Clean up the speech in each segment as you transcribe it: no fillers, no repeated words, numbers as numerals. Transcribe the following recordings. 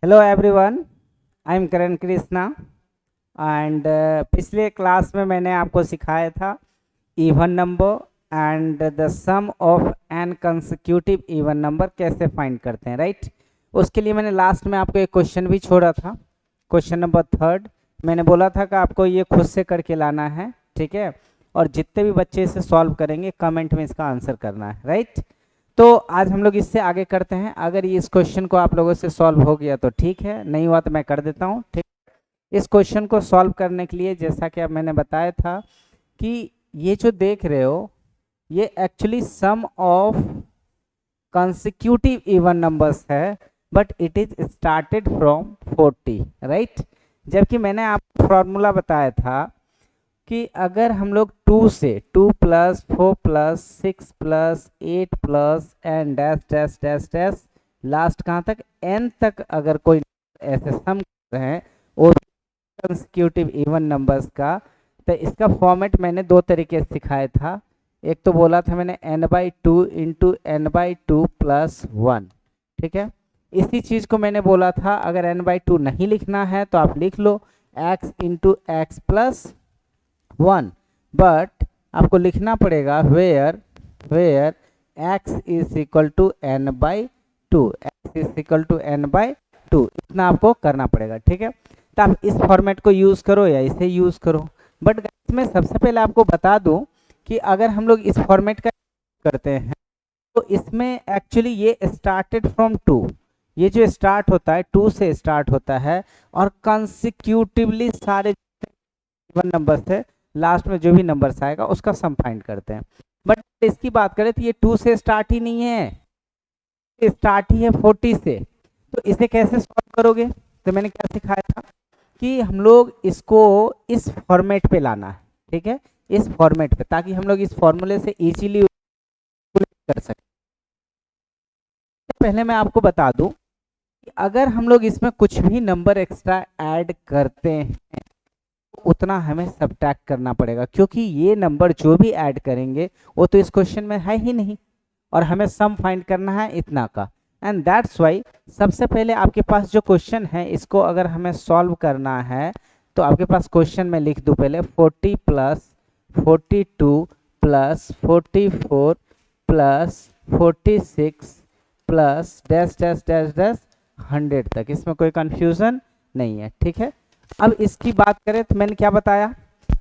Hello everyone, I am Karan Krishna and पिछले class में मैंने आपको सिखाया था even number and the sum of n consecutive even number कैसे फाइंड करते हैं, राइट। उसके लिए मैंने लास्ट में आपको एक क्वेश्चन भी छोड़ा था, क्वेश्चन नंबर 3। मैंने बोला था कि आपको ये खुद से करके लाना है, ठीक है। और जितने भी बच्चे इसे सॉल्व करेंगे कमेंट में इसका आंसर करना है, राइट। तो आज हम लोग इससे आगे करते हैं। अगर ये इस क्वेश्चन को आप लोगों से सॉल्व हो गया तो ठीक है, नहीं हुआ तो मैं कर देता हूँ, ठीक। इस क्वेश्चन को सॉल्व करने के लिए जैसा कि अब मैंने बताया था कि ये जो देख रहे हो ये actually sum of consecutive even numbers है, but it is started from 40, right. जबकि मैंने आपको फॉर्मूला बताया था कि अगर हम लोग 2 से 2 plus 4 plus 6 plus 8 plus n dash dash dash dash last कहाँ तक एन तक अगर कोई ऐसे सम कर रहे हैं और कंसेक्यूटिव इवन नंबर्स का, तो इसका फॉर्मेट मैंने दो तरीके से सिखाया था। एक तो बोला था मैंने n/2 इंटू n/2 प्लस 1, ठीक है। इसी चीज़ को मैंने बोला था अगर n/2 नहीं लिखना है तो आप लिख लो x into x plus 1, but आपको लिखना पड़ेगा where x is equal to n/2, x is equal to n/2, इतना आपको करना पड़ेगा, ठीक है। तो आप इस फॉर्मेट को यूज़ करो या इसे यूज़ करो, बट इसमें सबसे पहले आपको बता दूं कि अगर हम लोग इस फॉर्मेट का करते हैं तो इसमें एक्चुअली ये स्टार्टेड फ्रॉम 2, ये जो स्टार्ट होता है 2 से स्टार्ट होता है और कंसिक्यूटिवली सारे इवन नंबर से लास्ट में जो भी नंबर्स आएगा उसका सम फाइंड करते हैं। बट इसकी बात करें तो ये 2 से स्टार्ट ही नहीं है, स्टार्ट ही है 40 से। तो इसे कैसे सॉल्व करोगे? तो मैंने क्या सिखाया था कि हम लोग इसको इस फॉर्मेट पे लाना है, ठीक है, इस फॉर्मेट पे, ताकि हम लोग इस फॉर्मूले से इजीली कर सकें। पहले मैं आपको बता दूं कि अगर हम लोग इसमें कुछ भी नंबर एक्स्ट्रा ऐड करते हैं उतना हमें सब्ट्रैक्ट करना पड़ेगा, क्योंकि ये नंबर जो भी ऐड करेंगे वो तो इस क्वेश्चन में है ही नहीं और हमें सम फाइंड करना है इतना का। एंड दैट्स वाई सबसे पहले आपके पास जो क्वेश्चन है इसको अगर हमें सॉल्व करना है तो आपके पास क्वेश्चन में लिख दूं पहले 40 plus 42 plus 44 plus 46 plus dash dash dash dash 100 तक। इसमें कोई कंफ्यूजन नहीं है, ठीक है। अब इसकी बात करें तो मैंने क्या बताया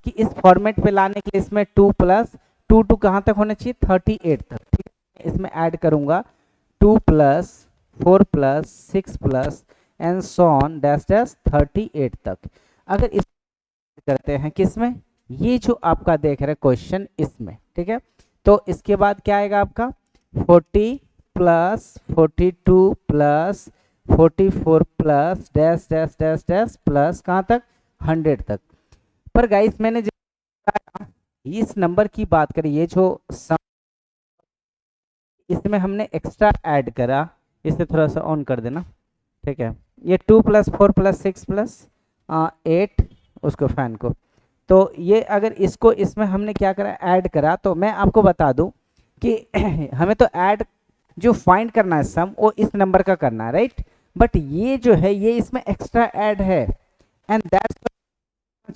कि इस फॉर्मेट पे लाने के लिए इसमें 2 प्लस 2 2 कहाँ तक होना चाहिए 38 तक, ठीक है। इसमें ऐड करूंगा 2 plus 4 plus 6 plus and so on dash dash 38 तक। अगर इस करते हैं किसमें, ये जो आपका देख रहे हैं क्वेश्चन इसमें, ठीक है। तो इसके बाद क्या आएगा आपका 40 plus 42 plus 44 plus dash dash dash dash plus कहाँ तक 100 तक। पर गाइस मैंने जो इस नंबर की बात करी, ये जो सम इसमें हमने एक्स्ट्रा ऐड करा, इसे थोड़ा सा ऑन कर देना, ठीक है। ये 2 प्लस 4 प्लस 6 प्लस 8 उसको फैन को, तो ये अगर इसको इसमें हमने क्या करा ऐड करा, तो मैं आपको बता दूं कि हमें तो ऐड जो फाइंड करना है सम वो इस नंबर का करना है, राइट। बट ये जो है ये इसमें एक्स्ट्रा ऐड है एंड दैट्स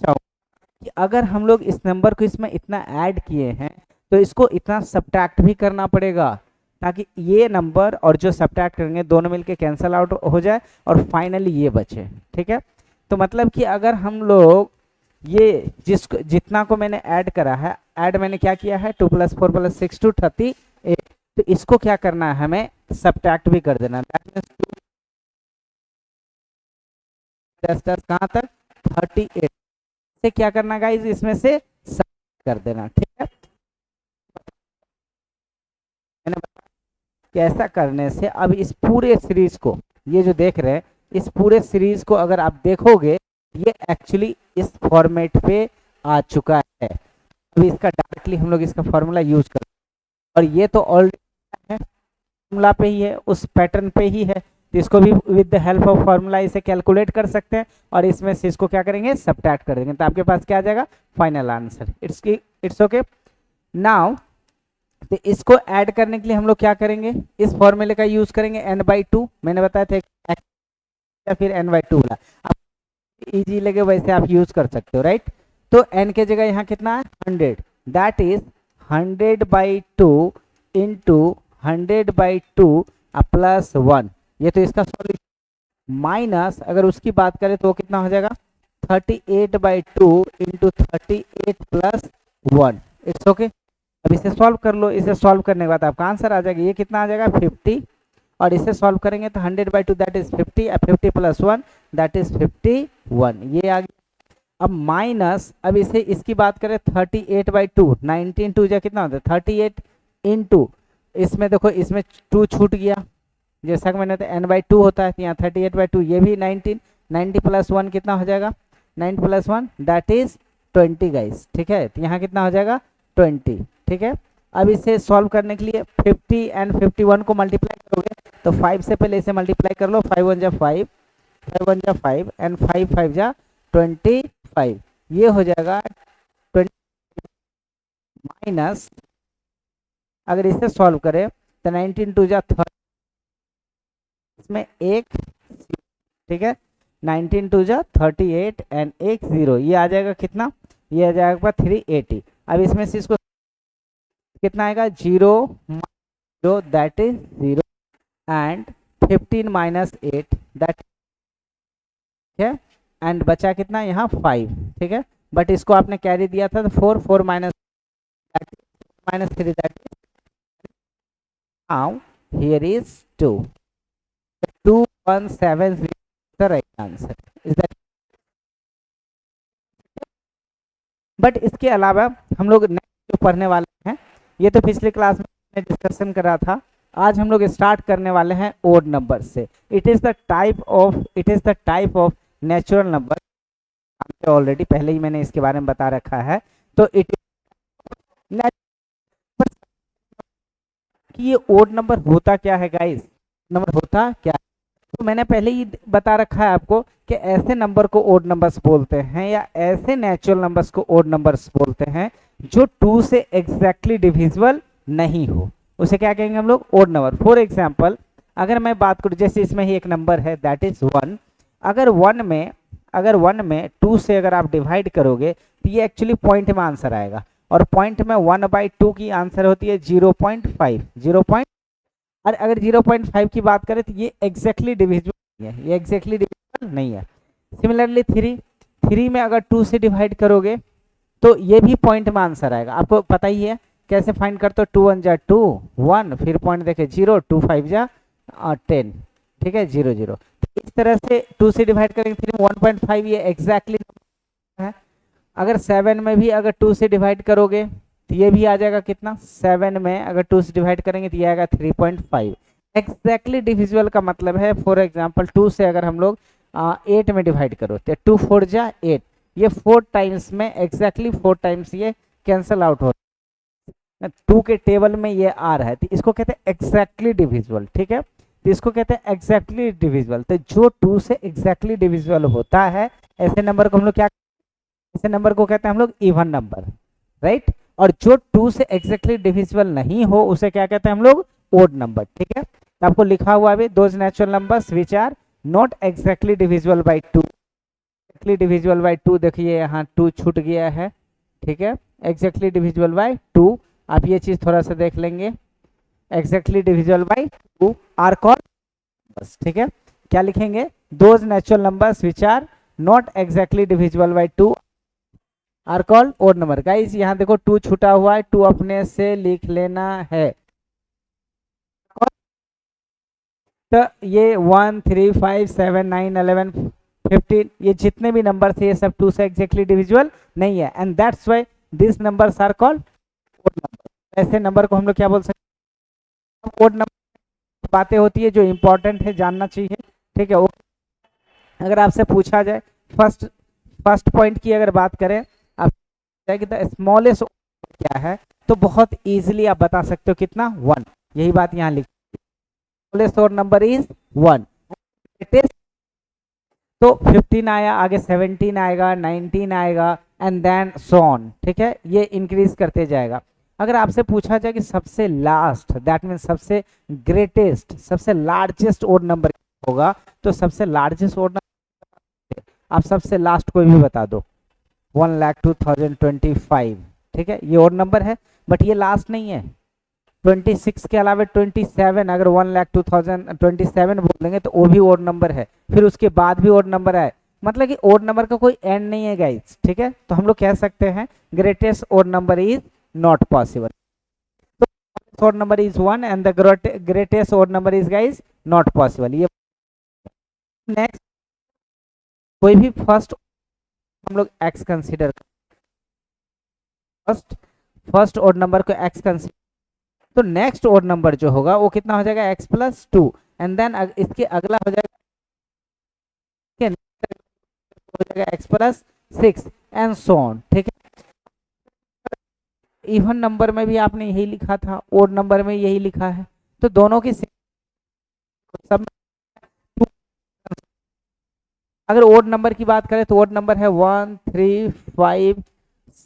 कि अगर हम लोग इस नंबर को इसमें इतना ऐड किए हैं तो इसको इतना सब्ट्रैक्ट भी करना पड़ेगा, ताकि ये नंबर और जो सब्ट्रैक्ट करेंगे दोनों मिलके कैंसिल आउट हो जाए और फाइनली ये बचे, ठीक है। तो मतलब कि अगर हम लोग ये जितना को मैंने ऐड करा है, ऐड मैंने क्या किया है 2 प्लस 4 प्लस 6 टू 38, तो इसको क्या करना है हमें सब्ट्रैक्ट भी कर देना, कहाँ तक 38 से क्या करना गाइज इसमें से सब्ट्रैक्ट कर देना, ठीक है। मैंने बताया कि ऐसा करने से अब इस पूरे सीरीज को, ये जो देख रहे हैं इस पूरे सीरीज को अगर आप देखोगे ये एक्चुअली इस फॉर्मेट पे आ चुका है। अभी इसका डायरेक्टली हम लोग इसका फॉर्मूला यूज कर, और ये तो ऑलरेडी फॉर्मूला पे ही है, उस पैटर्न पे ही है, तो इसको भी with the help of formula इसे कैलकुलेट कर सकते हैं और इसमें से इसको क्या करेंगे सब्ट्रैक्ट कर देंगे, तो आपके पास क्या आ जाएगा final answer. It's okay now. तो इसको ऐड करने के लिए हम लोग क्या करेंगे, इस फॉर्मूले का यूज करेंगे n/2, मैंने बताया था या फिर n/2 वाला, आप इजी लगे वैसे आप यूज कर सकते हो, राइट। तो n के जगह यहाँ कितना है 100, दैट इज 100/2 इंटू 100/2 प्लस 1, ये तो इसका सॉल्यूशन। माइनस अगर उसकी बात करें तो कितना हो जाएगा 38/2 इंटू 38 प्लस 1, इट्स ओके। अब इसे सॉल्व कर लो, इसे सॉल्व करने के बाद आपका आंसर आ जाएगा, ये कितना आ जाएगा 50, और इसे सॉल्व करेंगे तो 100/2 that is 50, 50 plus 1 that is 51, ये आ गया। अब माइनस, अब इसे इसकी बात करें 38/2, 19 2 जा कितना होता है 38 इंटू, इसमें देखो इसमें 2 छूट गया, जैसा कि मैंने तो n/2 होता है, यहाँ 38/2, ये भी 19, 90 प्लस 1 कितना हो जाएगा 9 प्लस 1 दैट इज 20 गाइस, ठीक है। तो यहाँ कितना हो जाएगा 20, ठीक है। अब इसे सॉल्व करने के लिए 50 एंड 51 को मल्टीप्लाई करोगे तो 5 से पहले इसे मल्टीप्लाई कर लो, 5 1 जा 5, 5 1 जा 5 एंड 5 5 जा 25, ये हो जाएगा 20 माइनस, अगर इसे सॉल्व करें तो 19 2 जा 30, इसमें एक, ठीक है, 19 2 जा 38 एंड एक 0, ये आ जाएगा कितना, ये आ जाएगा 380। अब इसमें से इसको कितना आएगा 0 0 that is 0 and 15 minus 8 that, ठीक है, एंड बचा कितना यहाँ 5, ठीक है, बट इसको आपने कैरी दिया था तो 4 4 minus 3 that is, now here is 2, 2170 the right answer is that। But इसके अलावा हम लोग नेक्स्ट जो पढ़ने वाले हैं, ये तो पिछले क्लास में डिस्कशन कर रहा था, आज हम लोग स्टार्ट करने वाले हैं ओड नंबर से। It is the type of natural number, already पहले ही मैंने इसके बारे में बता रखा है। तो इट कि ये ओड नंबर होता क्या है गाइस, नंबर होता क्या है, तो मैंने पहले ही बता रखा है आपको कि ऐसे नंबर को ओड नंबर्स बोलते हैं या ऐसे नेचुरल नंबर्स को ओड नंबर्स बोलते हैं जो 2 से एग्जैक्टली डिविजिबल नहीं हो, उसे क्या कहेंगे हम लोग ओड नंबर। फॉर एग्जांपल अगर मैं बात करूं, जैसे इसमें ही एक नंबर है दैट इज 1, अगर 1 में 2 से अगर आप डिवाइड करोगे तो ये एक्चुअली पॉइंट में आंसर आएगा, और पॉइंट में 1/2 की आंसर होती है 0.5, और अगर 0.5 की बात करें तो ये एग्जैक्टली डिविजिबल नहीं है, ये एग्जैक्टली डिविजिबल नहीं है। सिमिलरली 3 में अगर 2 से डिवाइड करोगे तो ये भी पॉइंट में आंसर आएगा, आपको पता ही है कैसे फाइंड करते हो, 2 1 जा 2 1, फिर पॉइंट देखे 0, 2 5 जा 10, ठीक है 0 0, इस तरह से 2 से डिवाइड करेंगे 3 में 1.5, ये एग्जैक्टली है। अगर 7 में भी अगर 2 से डिवाइड करोगे तो ये भी आ जाएगा कितना, 7 में अगर 2 से डिवाइड करेंगे तो ये आएगा 3.5, एग्जैक्टली डिविजिबल का मतलब है। फॉर एग्जांपल 2 से अगर हम लोग 8 में डिवाइड करो तो 2 4 जा 8, ये 4 टाइम्स में एग्जैक्टली 4 टाइम्स ये कैंसल आउट हो, 2 के टेबल में ये आ रहा है, तो इसको कहते हैं एग्जैक्टली डिविजिबल, ठीक है, तो इसको कहते हैं एग्जैक्टली डिविजिबल। तो जो 2 से एग्जैक्टली डिविजिबल होता है ऐसे नंबर को हम लोग क्या, ऐसे नंबर को कहते हैं हम लोग इवन नंबर, राइट। और जो 2 से एग्जैक्टली डिविजिबल नहीं हो उसे क्या कहते हैं हम लोग ओड नंबर, ठीक है। तो आपको लिखा हुआ है those natural numbers which are not exactly divisible by 2, exactly divisible by 2, देखिए यहाँ 2 छूट गया है, ठीक है, एग्जैक्टली डिविजिबल बाय 2, आप ये चीज थोड़ा सा देख लेंगे, exactly divisible by 2 are called numbers, ठीक है। क्या लिखेंगे, those natural numbers which are not exactly divisible by 2 are called odd number. Guys यहाँ देखो 2 छूटा हुआ है, 2 अपने से लिख लेना है। तो ये 1 3 5 7 9 11 15 ये जितने भी नंबर थे ये सब 2 से एग्जैक्टली डिविजिबल नहीं है, and that's why this numbers are called odd number. ऐसे नंबर को हम लोग क्या बोल सकते हैं, ओड नंबर। बातें होती है जो इंपॉर्टेंट है जानना चाहिए, ठीक है। अगर आपसे पूछा जाए फर्स्ट पॉइंट की अगर बात करें आप कि द स्मॉलेस्ट क्या है, तो बहुत इजीली आप बता सकते हो कितना 1, यही बात यहाँ लिखी, स्मॉलेस्ट ओड नंबर इज 1। तो 15 आया, आगे 17 आएगा, 19 आएगा एंड देन सो ऑन, ठीक है, ये इंक्रीज करते जाएगा। अगर आपसे पूछा जाए कि सबसे लास्ट दैट मीन सबसे ग्रेटेस्ट सबसे लार्जेस्ट ओड नंबर, होगा तो सबसे लार्जेस्ट ओड नंबर, आप सबसे लास्ट कोई भी बता दो, 1,02,025, ठीक है, ये ओड नंबर है, बट ये लास्ट नहीं है। 26 के अलावा 27, अगर 1,02,027 बोल देंगे तो वो भी ओड नंबर है, फिर उसके बाद भी ओड नंबर है, मतलब कि ओड नंबर का कोई एंड नहीं है गाइस, ठीक है। तो हम लोग कह सकते हैं greatest odd number is not possible. odd number is 1 and the greatest odd number is guys not possible। ये नेक्स्ट कोई भी फर्स्ट हम लोग x consider, first odd number को x कंसीडर, तो नेक्स्ट ओड नंबर जो होगा वो कितना हो जाएगा x+2 एंड देन इसके अगला हो जाएगा x+6 एंड सो ऑन, ठीक है। इवन नंबर में भी आपने यही लिखा था, ओड नंबर में यही लिखा है, तो दोनों की सब, अगर ओड नंबर की बात करें तो ओड नंबर है 1 3 5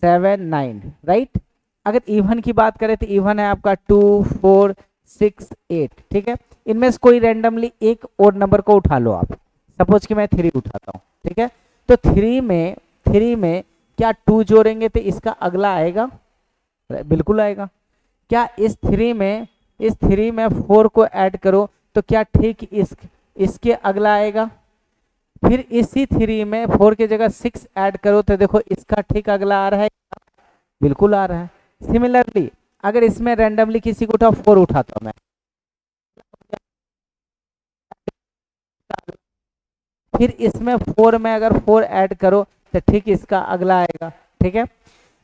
7 9, राइट। अगर इवन की बात करें तो इवन है आपका 2 4 6 8, ठीक है। इनमें से कोई रैंडमली एक ओड नंबर को उठा लो आप, सपोज कि मैं 3 उठाता हूँ, ठीक है। तो 3 में क्या 2 जोड़ेंगे तो इसका अगला आएगा, बिल्कुल आएगा। क्या इस 3 में 4 को ऐड करो तो क्या ठीक इसके अगला आएगा, फिर इसी 3 में 4 की जगह 6 ऐड करो तो देखो इसका ठीक अगला आ रहा है, बिल्कुल आ रहा है। सिमिलरली अगर इसमें रैंडमली किसी को उठाओ, 4 उठाता हूं मैं, फिर इसमें 4 में अगर 4 ऐड करो तो ठीक इसका अगला आएगा, ठीक है।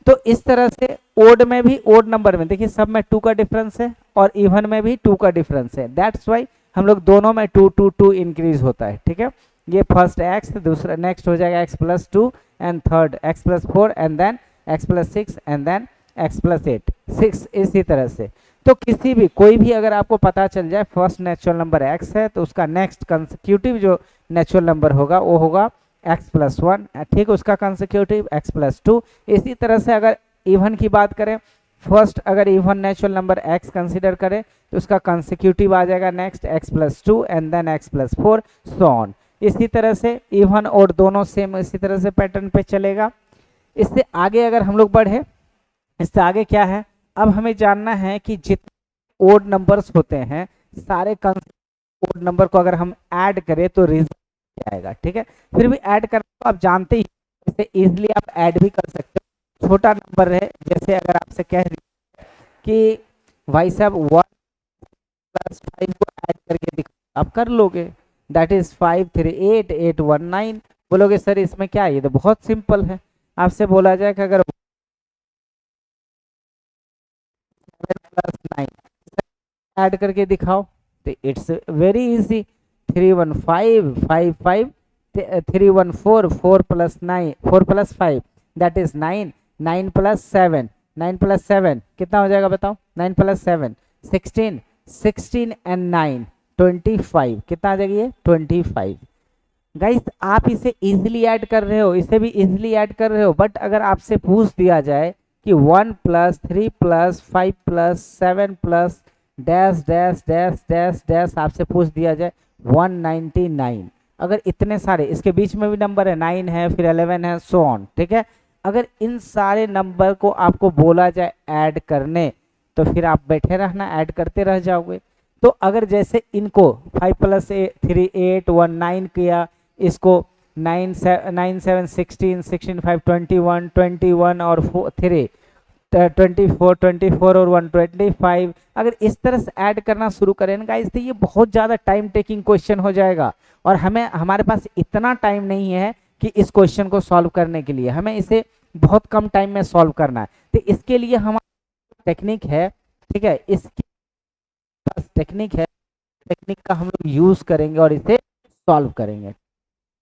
तो इस तरह से ओड में भी, ओड नंबर में देखिए सब में 2 का डिफरेंस है और इवन में भी 2 का डिफरेंस है, दैट्स वाई हम लोग दोनों में 2 2 2 इंक्रीज होता है, ठीक है। ये फर्स्ट एक्स, दूसरा नेक्स्ट हो जाएगा x+2 and third x+4 and then x+6 and then x+8, 6 इसी तरह से। तो किसी भी कोई भी अगर आपको पता चल जाए फर्स्ट नेचुरल नंबर x है तो उसका नेक्स्ट कंसेक्यूटिव जो नेचुरल नंबर होगा वो होगा x+1, ठीक, उसका कंसेक्यूटिव x+2। इसी तरह से अगर इवन की बात करें, फर्स्ट अगर even natural number x consider करें तो उसका कंसेक्यूटिव आ जाएगा next x+2 and then x+4 so on. इसी तरह से इवन और दोनों सेम इसी तरह से पैटर्न पे चलेगा। इससे आगे अगर हम लोग बढ़े, इससे आगे क्या है, अब हमें जानना है कि जितने ओड नंबर्स होते हैं सारे ओड नंबर को अगर हम ऐड करें तो रिजल्ट क्या आएगा, ठीक है। फिर भी ऐड करना तो आप जानते ही, इसे इजीली आप ऐड भी कर सकते हो। छोटा नंबर है, जैसे अगर आपसे कह रही कि भाई साहब 1+5 को ऐड करके दिखाओ, आप कर लोगे, दैट इज 5 3 8 8 1 9। बोलोगे सर इसमें क्या है, ये तो बहुत सिंपल है। आपसे बोला जाए कि अगर 7+9 ऐड करके दिखाओ तो it's very easy, 3 1 5 5 5 3 1 4 4 + 9 4 + 5 that is 9 9 + 7 9 + 7 कितना हो जाएगा बताओ, 9 + 7 16 16 एंड 9 25, कितना आ जाएगा ये 25। गाइस आप इसे इजीली ऐड कर रहे हो, इसे भी इजीली ऐड कर रहे हो, बट अगर आपसे पूछ दिया जाए कि 1 + 3 + 5 + 7 + dash dash dash dash dash आपसे पूछ दिया जाए 199, अगर इतने सारे इसके बीच में भी नंबर है, 9 है फिर 11 है सो ऑन, ठीक है। अगर इन सारे नंबर को आपको बोला जाए ऐड करने तो फिर आप बैठे रहना, ऐड करते रह जाओगे। तो अगर जैसे इनको 5 + 3 8 1 9 किया, इसको 9 7 16 16 5 21 21 और 3 24 24 और 125, अगर इस तरह से ऐड करना शुरू करें ना गाइस तो ये बहुत ज़्यादा टाइम टेकिंग क्वेश्चन हो जाएगा और हमारे पास इतना टाइम नहीं है कि इस क्वेश्चन को सॉल्व करने के लिए, हमें इसे बहुत कम टाइम में सॉल्व करना है। तो इसके लिए हमारा टेक्निक है, ठीक है, इसकी टेक्निक है, टेक्निक का हम लोग यूज करेंगे और इसे सॉल्व करेंगे।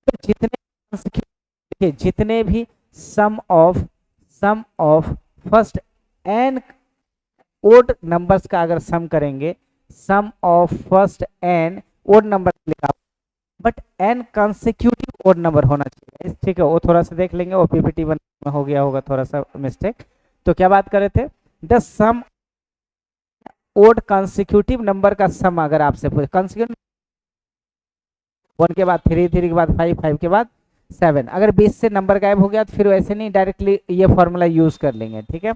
तो जितने भी sum of first n odd numbers का अगर सम करेंगे, sum of first n odd number लिखा, but n consecutive odd number होना चाहिए, ठीक है। वो थोड़ा सा देख लेंगे, वो पीपीटी में हो गया होगा थोड़ा सा मिस्टेक। तो क्या बात कर रहे थे, the sum odd consecutive number का सम अगर आपसे पूछे, कंसेक्यूटिव 1 के बाद 3, 3 के बाद 5, 5 के बाद 7। अगर 20 से नंबर गायब हो गया तो फिर वैसे नहीं, डायरेक्टली ये फॉर्मूला यूज कर लेंगे, ठीक है।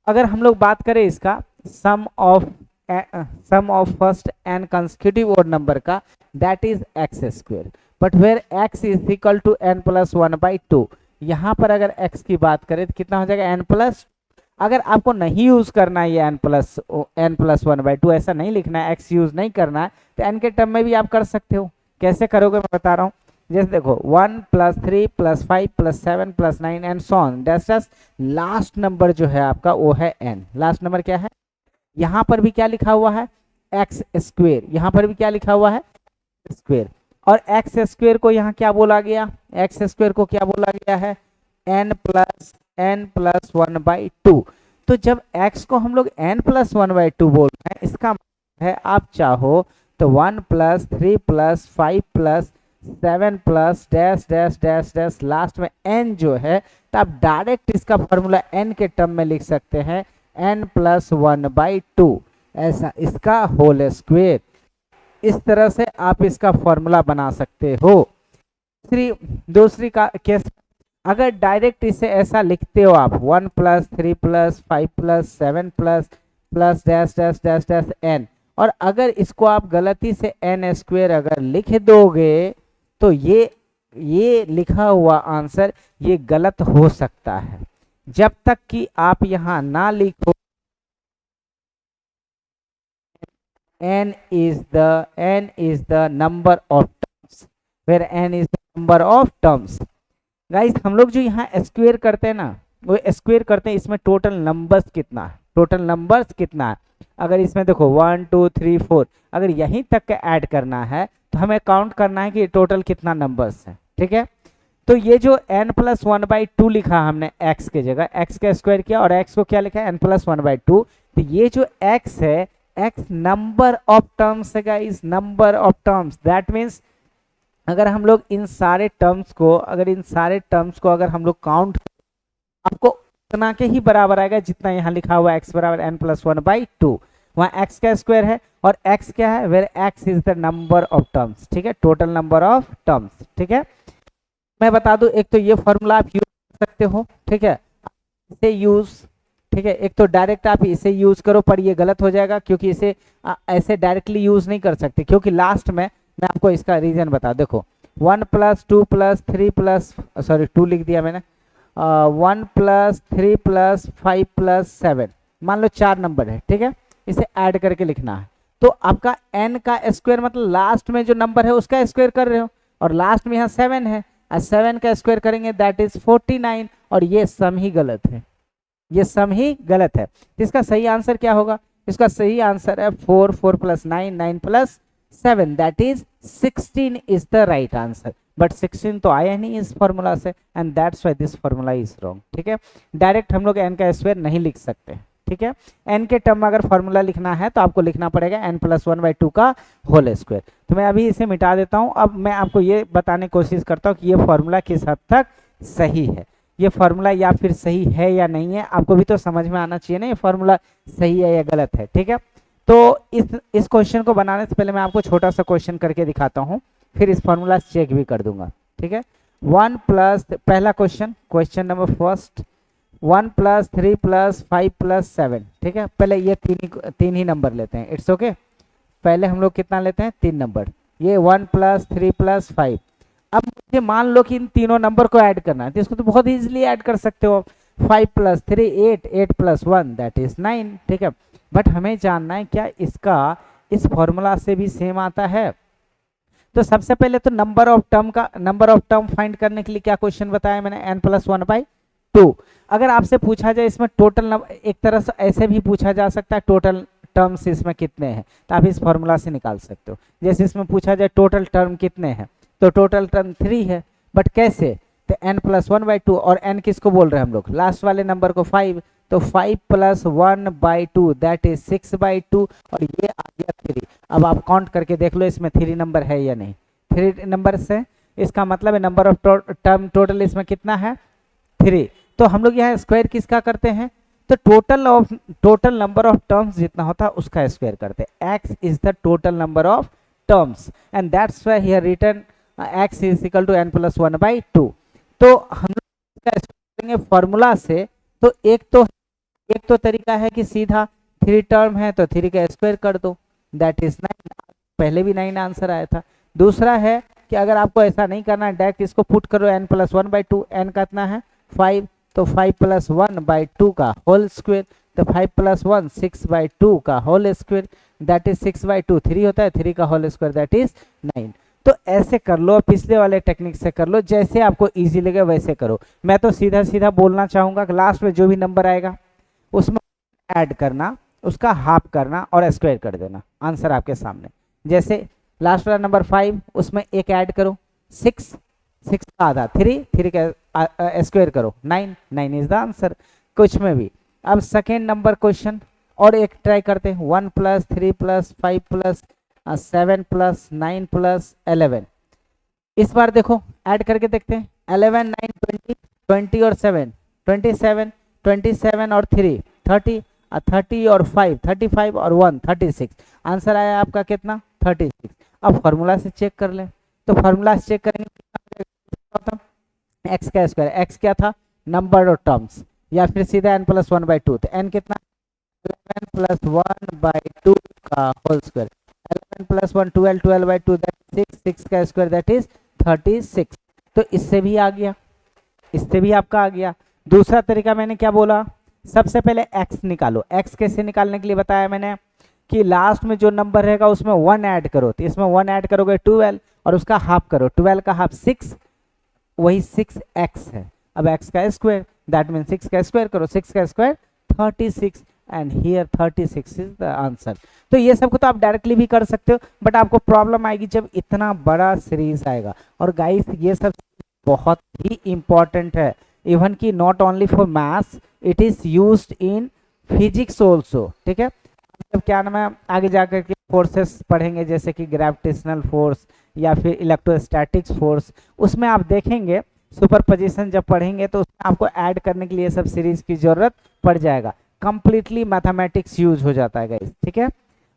अगर हम लोग बात करें इसका sum of first n consecutive odd number का, that is x square, but where x is equal to n plus 1/2। यहाँ पर अगर x की बात करें तो कितना हो जाएगा, n प्लस, अगर आपको नहीं यूज करना है ये n प्लस 1/2, ऐसा नहीं लिखना है, x यूज नहीं करना है, तो n के टर्म में भी आप कर सकते हो। कैसे करोगे मैं बता रहा हूँ। जैसे देखो 1 + 3 + 5 + 7 + 9 and so on, that's last number जो है आपका वो है n। लास्ट नंबर क्या है, यहाँ पर भी क्या लिखा हुआ है, एक्स स्क्वेयर, यहाँ पर भी क्या लिखा हुआ है, स्क्वेयर। और एक्स स्क्वेयर को यहाँ क्या बोला गया, एक्स स्क्वेयर को क्या बोला गया है, n प्लस 1/2। तो जब x को हम लोग n प्लस 1/2 बोल रहे हैं, इसका मतलब है आप चाहो तो 1 + 3 + 5 + 7 plus dash dash dash dash last में n जो है, तो आप डायरेक्ट इसका फॉर्मूला n के टर्म में लिख सकते हैं, n प्लस 1/2, ऐसा इसका होल स्क्वेयर। इस तरह से आप इसका फॉर्मूला बना सकते हो। दूसरी का केस, अगर डायरेक्ट इसे ऐसा लिखते हो आप 1 + 3 + 5 + 7 plus dash dash dash dash n, और अगर इसको आप गलती से n स्क्वेयर अगर लिख दोगे तो ये लिखा हुआ आंसर ये गलत हो सकता है। जब तक कि आप यहाँ ना लिखो n is the number of terms, where n is the number of terms। Guys हम लोग जो यहाँ स्क्वायर करते हैं ना, वो स्क्वायर करते हैं, इसमें टोटल नंबर्स कितना है, टोटल नंबर्स कितना है। अगर इसमें देखो 1 2 3 4, अगर यहीं तक का ऐड करना है तो हमें काउंट करना है कि टोटल कितना नंबर्स है, ठीक है। तो ये जो n प्लस 1/2 लिखा हमने x के जगह, x का स्क्वायर किया और x को क्या लिखा है, n प्लस 1/2। तो ये जो x है, x नंबर ऑफ टर्म्स है guys, number of terms. That means अगर हम लोग इन सारे टर्म्स को अगर हम लोग काउंट, आपको उतना के ही बराबर आएगा जितना यहाँ लिखा हुआ x बराबर n प्लस 1/2। वहाँ x का स्क्वायर है और x क्या है, where x is the number of terms, ठीक है, टोटल नंबर ऑफ टर्म्स, ठीक है। मैं बता दूं, एक तो ये फॉर्मूला आप यूज कर सकते हो, ठीक है, इसे यूज, ठीक है। एक तो डायरेक्ट आप इसे यूज करो, पर ये गलत हो जाएगा क्योंकि इसे ऐसे डायरेक्टली यूज नहीं कर सकते, क्योंकि लास्ट में मैं आपको इसका रीजन बता, देखो 1 + 2 + 3 + सॉरी 2 लिख दिया मैंने, 1 + 3 + 5 + 7, मान लो 4 नंबर है, ठीक है, इसे ऐड करके लिखना है। तो आपका n का स्क्वायर मतलब लास्ट में जो नंबर है उसका स्क्वायर कर रहे हो, और लास्ट में यहाँ 7 है, 7 का स्क्वायर करेंगे दैट इज 49, और ये सम ही गलत है, ये सम ही गलत है। तो इसका सही आंसर क्या होगा, इसका सही आंसर है 4 4 + 9 9 + 7, that is 16 is the right answer. But 16 तो आया नहीं इस फॉर्मूला से, and that's why this formula is wrong, ठीक है। डायरेक्ट हम लोग n का स्क्वायर नहीं लिख सकते, ठीक है। n के टर्म में अगर फॉर्मूला लिखना है तो आपको लिखना पड़ेगा n प्लस 1/2 का होल स्क्वायर। तो मैं अभी इसे मिटा देता हूँ। अब मैं आपको ये बताने की कोशिश करता हूँ कि ये फॉर्मूला किस हद तक सही है, ये फॉर्मूला या फिर सही है या नहीं है। आपको भी तो समझ में आना चाहिए ना ये फॉर्मूला सही है या गलत है, ठीक है। तो इस क्वेश्चन को बनाने से पहले मैं आपको छोटा सा क्वेश्चन करके दिखाता हूँ, फिर इस फॉर्मूला चेक भी कर दूंगा, ठीक है। 1 प्लस, पहला क्वेश्चन नंबर फर्स्ट, 1 + 3 + 5 + 7, ठीक है। पहले ये तीन ही नंबर लेते हैं, इट्स ओके। पहले हम लोग कितना लेते हैं, 3 नंबर, ये 1 + 3 + 5। अब मुझे मान लो कि इन तीनों नंबर को ऐड करना है, तो इसको तो बहुत इजीली ऐड कर सकते हो। 5 + 3 8, 8 + 1 दैट इज 9, ठीक है। बट हमें जानना है क्या इसका इस फॉर्मूला से भी सेम आता है। तो सबसे पहले तो नंबर ऑफ टर्म फाइंड करने के लिए क्या क्वेश्चन बताया मैंने, n + 1/2। अगर आपसे पूछा जाए इसमें टोटल नंबर, एक तरह से ऐसे भी पूछा जा सकता है टोटल टर्म्स इसमें कितने हैं, तो आप इस फॉर्मूला से निकाल सकते हो। जैसे इसमें पूछा जाए टोटल टर्म कितने हैं, तो टोटल टर्म 3 है, बट कैसे, तो n + 1/2, और n किसको बोल रहे हैं हम लोग, लास्ट वाले नंबर को 5, तो 5 + 1/2 दैट इज 6/2, और ये आ गया 3। अब आप काउंट करके देख लो इसमें 3 नंबर है या नहीं, 3 नंबर से इसका मतलब है नंबर ऑफ टर्म टोटल इसमें कितना है, 3। तो हम लोग यहाँ स्क्वायर किसका करते हैं, तो टोटल नंबर ऑफ टर्म्स जितना होता है उसका स्क्वायर करते हैं। x is the total number of terms, and that's why he had written x is equal to n plus 1 by 2. तो हम लोग इसका करेंगे फॉर्मूला से। तो एक तो तरीका है कि सीधा 3 टर्म है तो 3 का स्क्वायर कर दो, दैट इज 9। पहले भी 9 आंसर आया था। दूसरा है कि अगर आपको ऐसा नहीं करना है, डायरेक्ट इसको पुट करो n प्लस 1 बाई 2, n कितना है 5, तो 5 प्लस 1 बाई 2 का होल स्क्वायर, तो 5 प्लस 1 6 बाई 2 का whole square, that is 6 by 2 3 होता है, 3 का होल स्क्वायर दैट इज 9। तो ऐसे कर लो, पिछले वाले टेक्निक से कर लो, जैसे आपको इजी लगे वैसे करो। मैं तो सीधा सीधा बोलना चाहूंगा कि लास्ट में जो भी नंबर आएगा उसमें ऐड करना, उसका हाफ करना और स्क्वायर कर देना, आंसर आपके सामने। जैसे लास्ट वाला नंबर 5, उसमें एक ऐड करो 6, 6 का आधा 3, 3 का स्क्वायर करो 9, 9 इज द आंसर कुछ में भी। अब सेकेंड नंबर क्वेश्चन और एक ट्राई करते हैं, 1 plus 3 plus 5 plus 7 plus 9 plus 11। इस बार देखो ऐड करके देखते हैं, 11 9 20, 20 और 7 27, 27 और 3 30, 30 और 5 35 और 1 36। आंसर आया आपका कितना 36। अब फॉर्मूला से चेक कर लें, तो फॉर्मूला से चेक करेंगे एक्स का स्क्वायर, एक्स क्या था नंबर और टर्म्स, या फिर सीधा n प्लस 1 बाई 2, तो n कितना 11 प्लस 1 बाई 2 का whole square, 11 plus 1 12, 12 by 2 that 6, 6 का स्क्वायर दैट इज 36। तो इससे भी आ गया, इससे भी आपका आ गया। दूसरा तरीका मैंने क्या बोला, सबसे पहले x निकालो। x कैसे निकालने के लिए बताया मैंने कि लास्ट में जो नंबर रहेगा उसमें 1 ऐड करो, तो इसमें 1 ऐड करोगे 12 और उसका हाफ करो, 12 का हाफ 6, वही 6x है। अब x का स्क्वायर दैट मीन 6 का स्क्वायर करो, 6 का square 36 and here 36 is the answer. तो ये सब को तो आप डायरेक्टली भी कर सकते हो, बट आपको प्रॉब्लम आएगी जब इतना बड़ा सीरीज आएगा। और गाइस ये सब बहुत ही इंपॉर्टेंट है, इवन कि not only for maths, it is used in physics also. ठीक है, मतलब क्या नाम है, आगे जाकर के फोर्सेस पढ़ेंगे जैसे कि ग्रेविटेशनल फोर्स या फिर इलेक्ट्रोस्टैटिक्स फोर्स, उसमें आप देखेंगे सुपरपोजिशन जब पढ़ेंगे तो उसमें आपको ऐड करने के लिए सब सीरीज की जरूरत पड़ जाएगा। कंप्लीटली मैथमेटिक्स यूज हो जाता है गाइस। ठीक है,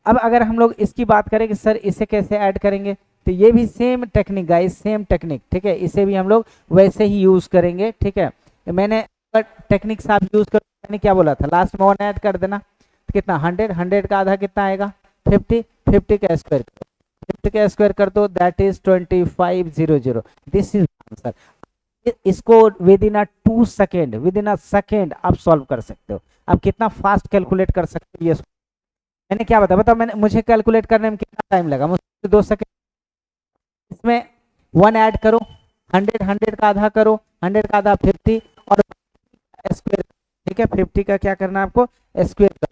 अब अगर हम लोग इसकी बात करें कि सर इसे कैसे ऐड करेंगे, तो ये भी same technique guys, same technique. ठीक है, इसे भी हम लोग वैसे ही यूज करेंगे। ठीक है, मैंने टेक्निक्स आप यूज कर, मैंने क्या बोला था लास्ट में 1 ऐड कर देना, तो कितना 100, 100 का आधा कितना आएगा 50, 50 का स्क्वायर करो, 50 का स्क्वायर कर दो that is 2500। This is answer. इसको within a 2 second, within a second आप सॉल्व कर सकते हो। आप कितना फास्ट कैलकुलेट कर सकते हो, ये मैंने क्या बताया, मैंने मुझे कैलकुलेट करने में कितना टाइम लगा, मुझे 2 सेकेंड। इसमें 1 ऐड करो, 100, 100 का आधा करो, 100 का आधा 50 और स्क्वायर। ठीक है, 50 का क्या करना है आपको स्क्वायर कर,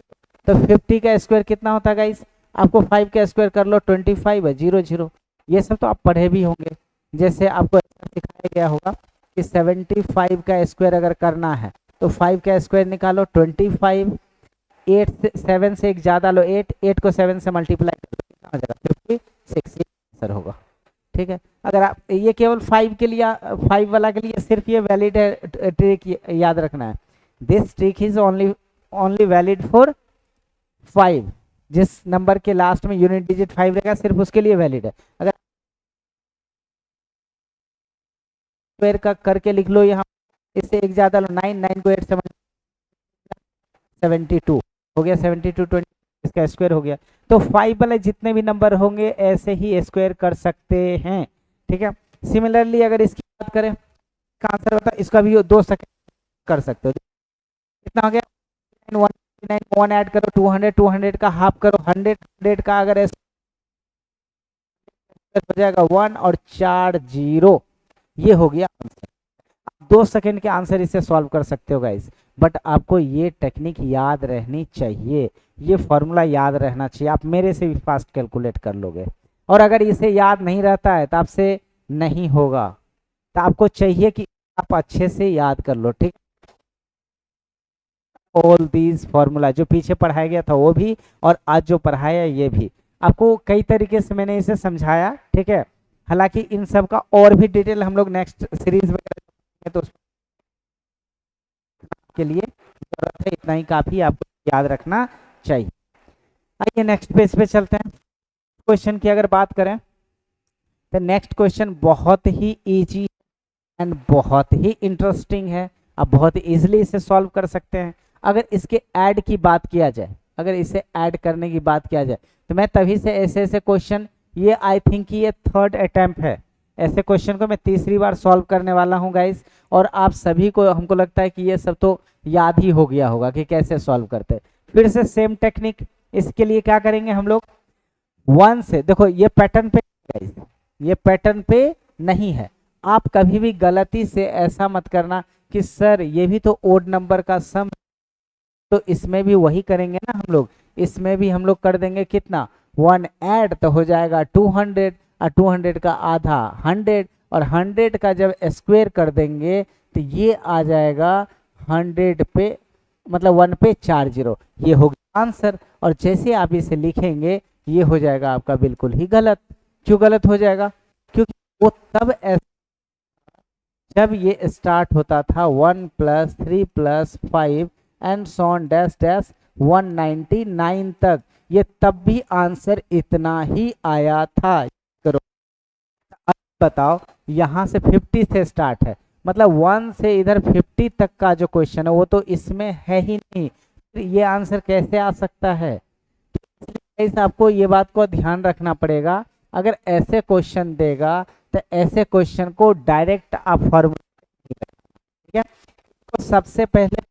तो 50 का स्क्वायर कितना होता है गाइस, आपको 5 का स्क्वायर कर लो 25 है 00। ये सब तो आप पढ़े भी होंगे, जैसे आपको सिखाया गया होगा कि 75 का स्क्वायर अगर करना है तो 5 का स्क्वायर निकालो 25, 8 से 7 से एक ज्यादा लो 8, 8 को 7 से मल्टीप्लाई करो कितना हो जाएगा 56 आंसर होगा। ठीक है, अगर आप ये केवल 5 के लिए, 5 वाला के लिए सिर्फ ये वैलिड है, ट्रिक याद रखना है, this trick is only valid for 5। जिस नंबर के लास्ट में यूनिट डिजिट 5 रहेगा सिर्फ उसके लिए वैलिड है। अगर स्क्वायर का करके लिख लो यहाँ, इससे एक ज्यादा लो 9, 9 को 8 से 72 हो गया, 72 20 इसका स्क्वायर हो गया। तो 5 वाले जितने भी नंबर होंगे ऐसे ही स्क्वायर कर सकते हैं। ठीक है, सिमिलरली अगर इसकी बात करें इसका आंसर बता, इसका भी 2 सेकंड कर सकते हो। कितना हो गया 1 ऐड करो 200, 200 का हाफ करो 100, 100 का अगर हो जाएगा 1 और 4 0, ये हो गया आंसर। 2 सेकंड के आंसर इसे सॉल्व कर सकते हो गाइस, बट आपको ये टेक्निक याद रहनी चाहिए, ये फॉर्मूला याद रहना चाहिए। आप मेरे से भी फास्ट कैलकुलेट कर लोगे, और अगर इसे याद नहीं रहता है तो आपसे नहीं होगा, तो आपको चाहिए कि आप अच्छे से याद कर लो। ठीक, ऑल दीज फॉर्मूला जो पीछे पढ़ाया गया था वो भी, और आज जो पढ़ाया ये भी, आपको कई तरीके से मैंने इसे समझाया। ठीक है, हालांकि इन सब का और भी डिटेल हम लोग नेक्स्ट सीरीज में करेंगे, तो के लिए जरूरत है इतना ही काफी आपको याद रखना चाहिए। आइए नेक्स्ट पेज पे चलते हैं। क्वेश्चन की अगर बात करें तो नेक्स्ट क्वेश्चन बहुत ही इजी एंड बहुत ही इंटरेस्टिंग है। आप बहुत इजीली इसे सॉल्व कर सकते हैं। अगर इसके ऐड की बात किया जाए, अगर इसे ऐड करने की बात किया जाए तो मैं तभी से ऐसे ऐसे क्वेश्चन, ये आई थिंक ये थर्ड अटेम्प्ट है, ऐसे क्वेश्चन को मैं तीसरी बार सॉल्व करने वाला हूँ गाइस। और आप सभी को, हमको लगता है कि ये सब तो याद ही हो गया होगा कि कैसे सॉल्व करते हैं। फिर से सेम टेक्निक, इसके लिए क्या करेंगे हम लोग, 1 से, देखो ये पैटर्न पे गाइस, ये पैटर्न पे नहीं है। आप कभी भी गलती से ऐसा मत करना कि सर ये भी तो ओड नंबर का सम, तो इसमें भी वही करेंगे ना हम लोग, इसमें भी हम लोग कर देंगे कितना, 1 ऐड तो हो जाएगा 200, और 200 का आधा 100, और 100 का जब स्क्वायर कर देंगे तो ये आ जाएगा 100 पे, मतलब 1 पे 4 जीरो, ये हो गया आंसर। और जैसे आप इसे लिखेंगे ये हो जाएगा आपका बिल्कुल ही गलत। क्यों गलत हो जाएगा, क्योंकि वो तब जब ये स्टार्ट होता था 1 + 3 + 5 एंड सॉन डैश डैश 199 तक, ये तब भी आंसर इतना ही आया था। करो, अब बताओ, यहाँ से 50 से स्टार्ट है, मतलब 1 से इधर 50 तक का जो क्वेश्चन है वो तो इसमें है ही नहीं, ये आंसर कैसे आ सकता है। इस आपको ये बात को ध्यान रखना पड़ेगा, अगर ऐसे क्वेश्चन देगा तो ऐसे क्वेश्चन को डायरेक्ट आप फॉर्मूला, ठीक है, तो सबसे पहले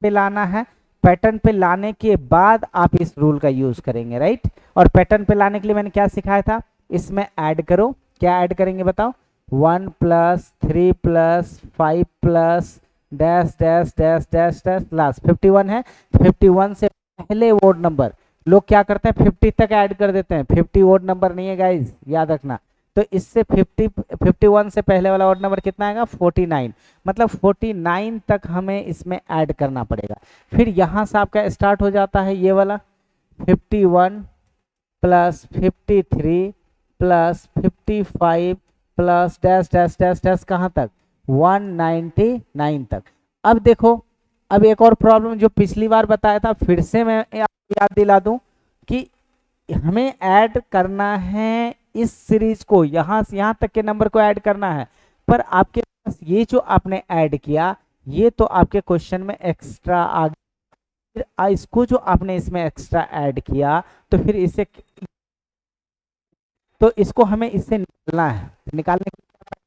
पे लाना है, पैटर्न पे लाने के बाद आप इस रूल का यूज करेंगे, राइट। और पैटर्न पे लाने के लिए मैंने क्या सिखाया था, इसमें ऐड करो, क्या ऐड करेंगे बताओ, 1 + 3 + 5 + dash dash dash dash dash last 51 है, 51 से पहले वोट नंबर लोग क्या करते हैं 50 तक ऐड कर देते हैं, 50 वोट नंबर नहीं है गाइज, याद रखना। तो इससे 51 से पहले वाला ऑड नंबर कितना आएगा 49, मतलब 49 तक हमें इसमें ऐड करना पड़ेगा। फिर यहाँ से आपका स्टार्ट हो जाता है ये वाला 51 + 53 + 55 + डैश डैश डैश डैश कहाँ तक 199 तक। अब देखो, अब एक और प्रॉब्लम जो पिछली बार बताया था, फिर से मैं आपको याद दिला दूं कि हमें ऐड करना है इस सीरीज को, यहाँ से यहाँ तक के नंबर को ऐड करना है, पर आपके पास ये जो आपने ऐड किया ये तो आपके क्वेश्चन में एक्स्ट्रा आ गया, फिर इसको जो आपने इसमें एक्स्ट्रा ऐड किया तो फिर इसे, तो इसको हमें इससे निकालना है, निकालने के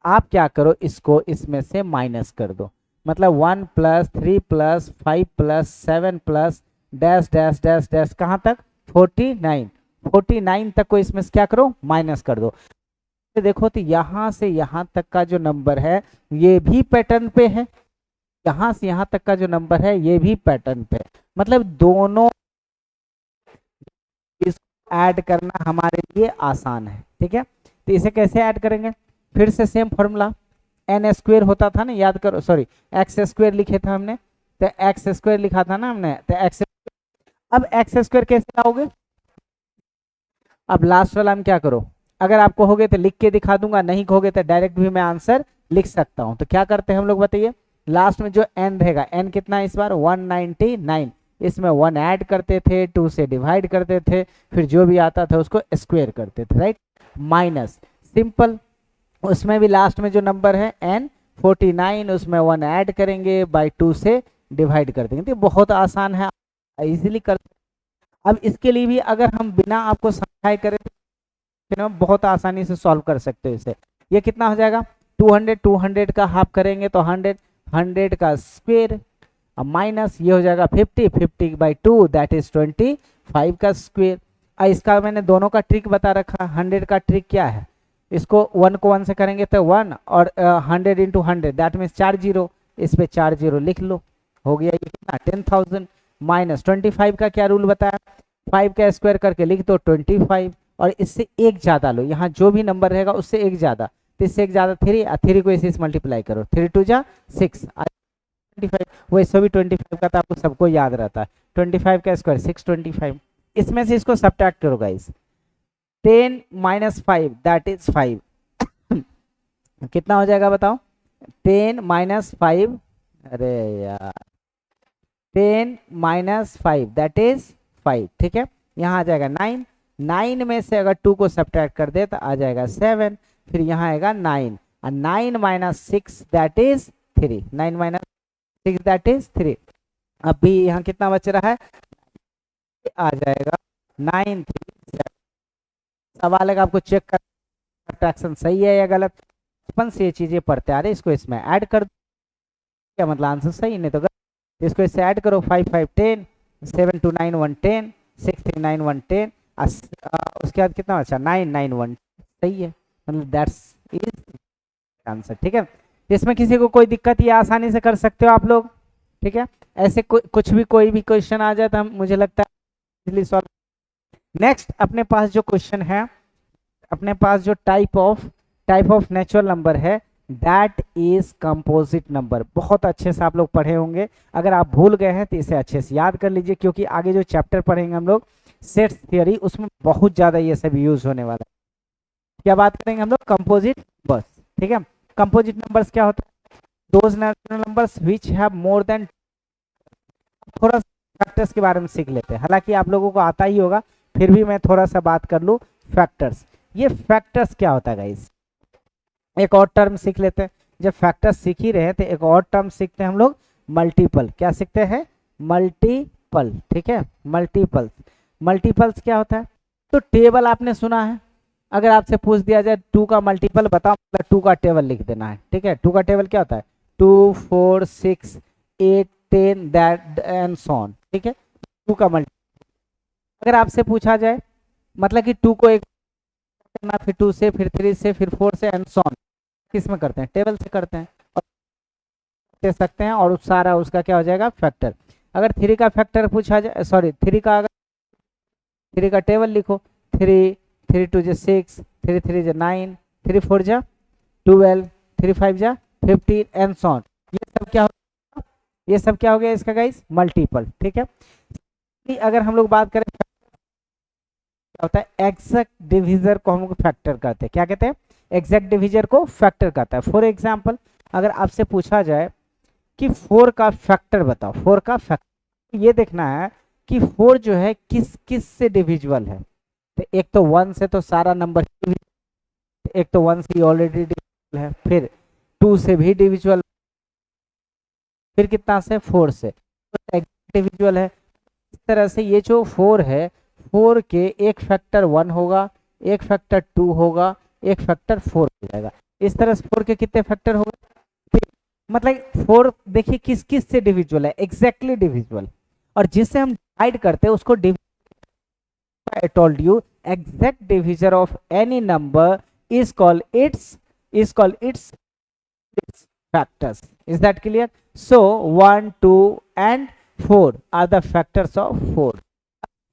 आप क्या करो, इसको इसमें से माइनस कर दो, मतलब 1 + 3 + 5 + 7 + डैश डैश डैश डैश कहाँ तक 49 तक को इसमें से क्या करो माइनस कर दो। देखो तो यहाँ से यहाँ तक का जो नंबर है ये भी पैटर्न पे है, यहाँ से यहाँ तक का जो नंबर है ये भी पैटर्न पे है, मतलब दोनों इसको ऐड करना हमारे लिए आसान है, ठीक है। तो इसे कैसे ऐड करेंगे, फिर से सेम फॉर्मूला, n स्क्वायर होता था ना, याद करो, सॉरी एक्स स्क्वायर लिखे थे हमने, तो एक्स स्क्वायर लिखा था ना हमने, तो एक्स, अब एक्स स्क्वायर कैसे लाओगे, अब लास्ट वाला हम क्या करो, अगर आपको हो गए तो लिख के दिखा दूंगा, नहीं होगे तो डायरेक्ट भी मैं आंसर लिख सकता हूं। तो क्या करते हैं हम लोग बताइए, लास्ट में जो n रहेगा, n कितना है इस बार 199, इसमें 1 ऐड करते थे, 2 से डिवाइड करते थे, फिर जो भी आता था उसको स्क्वायर करते थे, राइट, माइनस, सिंपल, उसमें भी लास्ट में जो नंबर है n 49, उसमें 1 ऐड करेंगे, बाई 2 से डिवाइड कर देंगे। तो बहुत आसान है, इजीली कर। अब इसके लिए भी अगर हम बिना आपको समझाए करें तो बहुत आसानी से सॉल्व कर सकते हो इसे। ये कितना हो जाएगा 200 का हाफ करेंगे तो 100 का स्क्वायर, माइनस ये हो जाएगा 50/2 दैट इज 25 का स्क्वायर। इसका मैंने दोनों का ट्रिक बता रखा, 100 का ट्रिक क्या है, इसको 1 को 1 से करेंगे तो 1, और 100 × 100 दैट मीन्स 4 जीरो, इस पे 4 जीरो लिख लो, हो गया ये कितना 10,000, माइनस 25 का क्या रूल बताया, 5 का स्क्वायर करके लिख दो 25, और इससे एक ज्यादा लो, यहाँ जो भी नंबर रहेगा उससे एक ज्यादा, तो इससे एक ज्यादा 3, 3 को इसे मल्टीप्लाई करो, 3 × 2 = 6, 25, वैसे भी 25 का तो आपको सबको याद रहता है, 25 का स्क्वायर 625, इसमें से इसको सब्ट्रैक्ट करो गाइस, 10 - 5 दैट इज 5 कितना हो जाएगा बताओ, 10 - 5, अरे यार 10 - 5 दैट इज 5, ठीक है, यहाँ आ जाएगा 9, 9 में से अगर 2 को सब्ट्रैक्ट कर दे तो आ जाएगा 7, फिर यहाँ आएगा 9, और 9 minus 6 that is 3, 9 minus 6 that is 3। अभी यहाँ कितना बच रहा है, आ जाएगा 9 3 7। सवाल है आपको चेक कर सब्ट्रैक्शन सही है या गलत। बचपन से ये चीजें पढ़ते आ रहे, इसको इसमें ऐड कर दो, क्या मतलब आंसर सही, नहीं तो गलत। इसको इससे ऐड करो, 5 5 10, 7 2 9 1 10, 6 3 9 1 10, उसके बाद कितना बचा 9 9 1, सही है, मतलब दैट्स इज आंसर। ठीक है, इसमें किसी को कोई दिक्कत, ये आसानी से कर सकते हो आप लोग। ठीक है, ऐसे कुछ भी कोई भी क्वेश्चन आ जाए तो मुझे लगता है इजीली सॉल्व। नेक्स्ट अपने पास जो क्वेश्चन है, अपने पास जो टाइप ऑफ नेचुरल नंबर है दैट इज कंपोजिट नंबर। बहुत अच्छे से आप लोग पढ़े होंगे, अगर आप भूल गए हैं तो इसे अच्छे से याद कर लीजिए, क्योंकि आगे जो चैप्टर पढ़ेंगे हम लोग सेट्स थ्योरी, उसमें बहुत ज्यादा ये सब यूज होने वाला है। क्या बात करेंगे हम लोग, कंपोजिट नंबर्स। ठीक है, कंपोजिट नंबर्स क्या होता है, those natural numbers which have more than. थोड़ा फैक्टर्स के बारे में सीख लेते हैं, हालांकि आप लोगों को आता ही होगा, फिर भी मैं थोड़ा सा बात कर लूं फैक्टर्स। ये फैक्टर्स क्या होता है गाइस, एक और टर्म सीख लेते हैं। जब फैक्टर्स सीख ही रहे हैं तो एक और टर्म सीखते हैं हम लोग, मल्टीपल। क्या सीखते हैं, मल्टीपल। ठीक है, मल्टीपल्स। मल्टीपल्स क्या होता है, तो टेबल आपने सुना है, अगर आपसे पूछ दिया जाए 2 का मल्टीपल बताओ, मतलब 2 का टेबल लिख देना है। ठीक है, 2 का टेबल क्या होता है, 2 4 6 8 10 दैट एंड सो ऑन। ठीक है, 2 का मल्टीपल। अगर आपसे पूछा जाए, मतलब कि 2 को एक करना, फिर 2 से, फिर 3 से, फिर 4 से एंड सो ऑन, किस में करते हैं, टेबल से करते हैं, और दे सकते हैं, और सारा उसका क्या हो जाएगा, फैक्टर। अगर 3 का फैक्टर पूछा जाए, सॉरी 3 का, अगर 3 का टेबल लिखो, 3 3 2 जा 6, 3 3 जा 9, 3 4 जा 12, 3 5 जा 15 एंड सो ऑन। ये सब क्या हो, ये सब क्या हो गया इसका गाइस, मल्टीपल। ठीक है, अगर हम लोग बात करें क्या होता है, एग्जैक्ट डिविजर को हम लोग फैक्टर कहते हैं। क्या कहते हैं, एग्जैक्ट डिविजर को फैक्टर कहता है। फॉर एग्जांपल, अगर आपसे पूछा जाए कि 4 का फैक्टर बताओ, 4 का फैक्टर, ये देखना है कि 4 जो है किस किस से डिविजिबल है। तो एक तो 1 से, तो सारा नंबर, एक तो 1 से ऑलरेडी डिविजिबल है, फिर 2 से भी डिविजिबल, फिर कितना से, 4 से, तो डिविजिबल है। इस तरह से ये जो 4 है, 4 के एक फैक्टर 1 होगा, एक फैक्टर 2 होगा, एक फैक्टर 4 हो जाएगा। इस तरह से 4 के कितने फैक्टर होगा, मतलब 4 देखिए किस किस से डिविजिबल है, एग्जैक्टली डिविजिबल, और जिससे हम डिवाइड करते हैं उसको I told you exact divisor of any number is called its factors. Is that clear? So 1 2 and 4 are the factors of 4.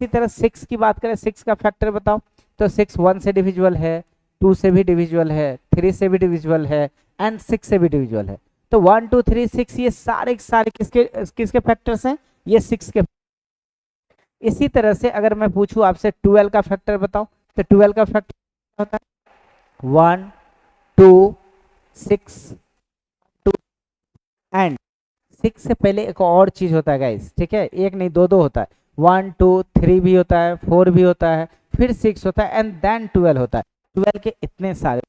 इसी तरह 6 की बात करें, 6 का फैक्टर बताओ, तो 6 1 से डिविजिबल है, 2 से भी डिविजिबल है, 3 से भी डिविजिबल है, एंड 6 से भी डिविजिबल है। तो 1 2 3 6 ये सारे सारे किसके फैक्टर्स हैं, ये 6 के। इसी तरह से अगर मैं पूछूं आपसे 12 का फैक्टर बताओ, तो 12 का फैक्टर होता है 1 2 6 2 एंड 6 से पहले एक और चीज होता है गाइस। ठीक है, एक नहीं दो दो होता है, 1 2 3 भी होता है, 4 भी होता है, फिर 6 होता है, एंड देन 12 होता है। 12 के इतने सारे,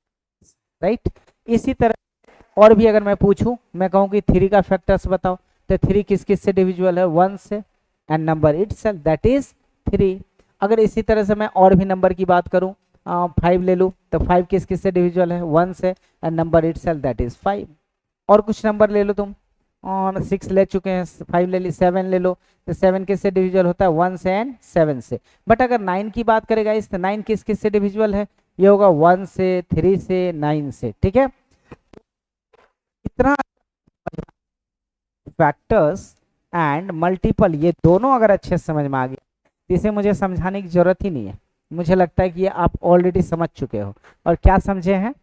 राइट। इसी तरह और भी अगर मैं पूछूं, मैं कहूं कि 3 का फैक्टर्स बताओ, तो 3 किस किस से डिविजिबल है, 1 से, and number itself that is 3। अगर इसी तरह से मैं और भी नंबर की बात करूं, 5 ले लूं, तो 5 किस किस से डिविजिबल है, 1 से, and number itself that is 5। और कुछ नंबर ले लो तुम, और 6 ले चुके हैं, 5 ले ली, 7 ले लो, तो 7 किस से डिविजिबल होता है, 1 से एंड 7 से। बट अगर 9 की बात करेगा इस, तो 9 किस किस से डिविजिबल है, ये होगा 1 से, 3 से, 9 से। ठीक है, इतना फैक्टर्स एंड मल्टीपल, ये दोनों अगर अच्छे से समझ में आ गया, इसे मुझे समझाने की जरूरत ही नहीं है। मुझे लगता है कि ये आप ऑलरेडी समझ चुके हो। और क्या समझे हैं,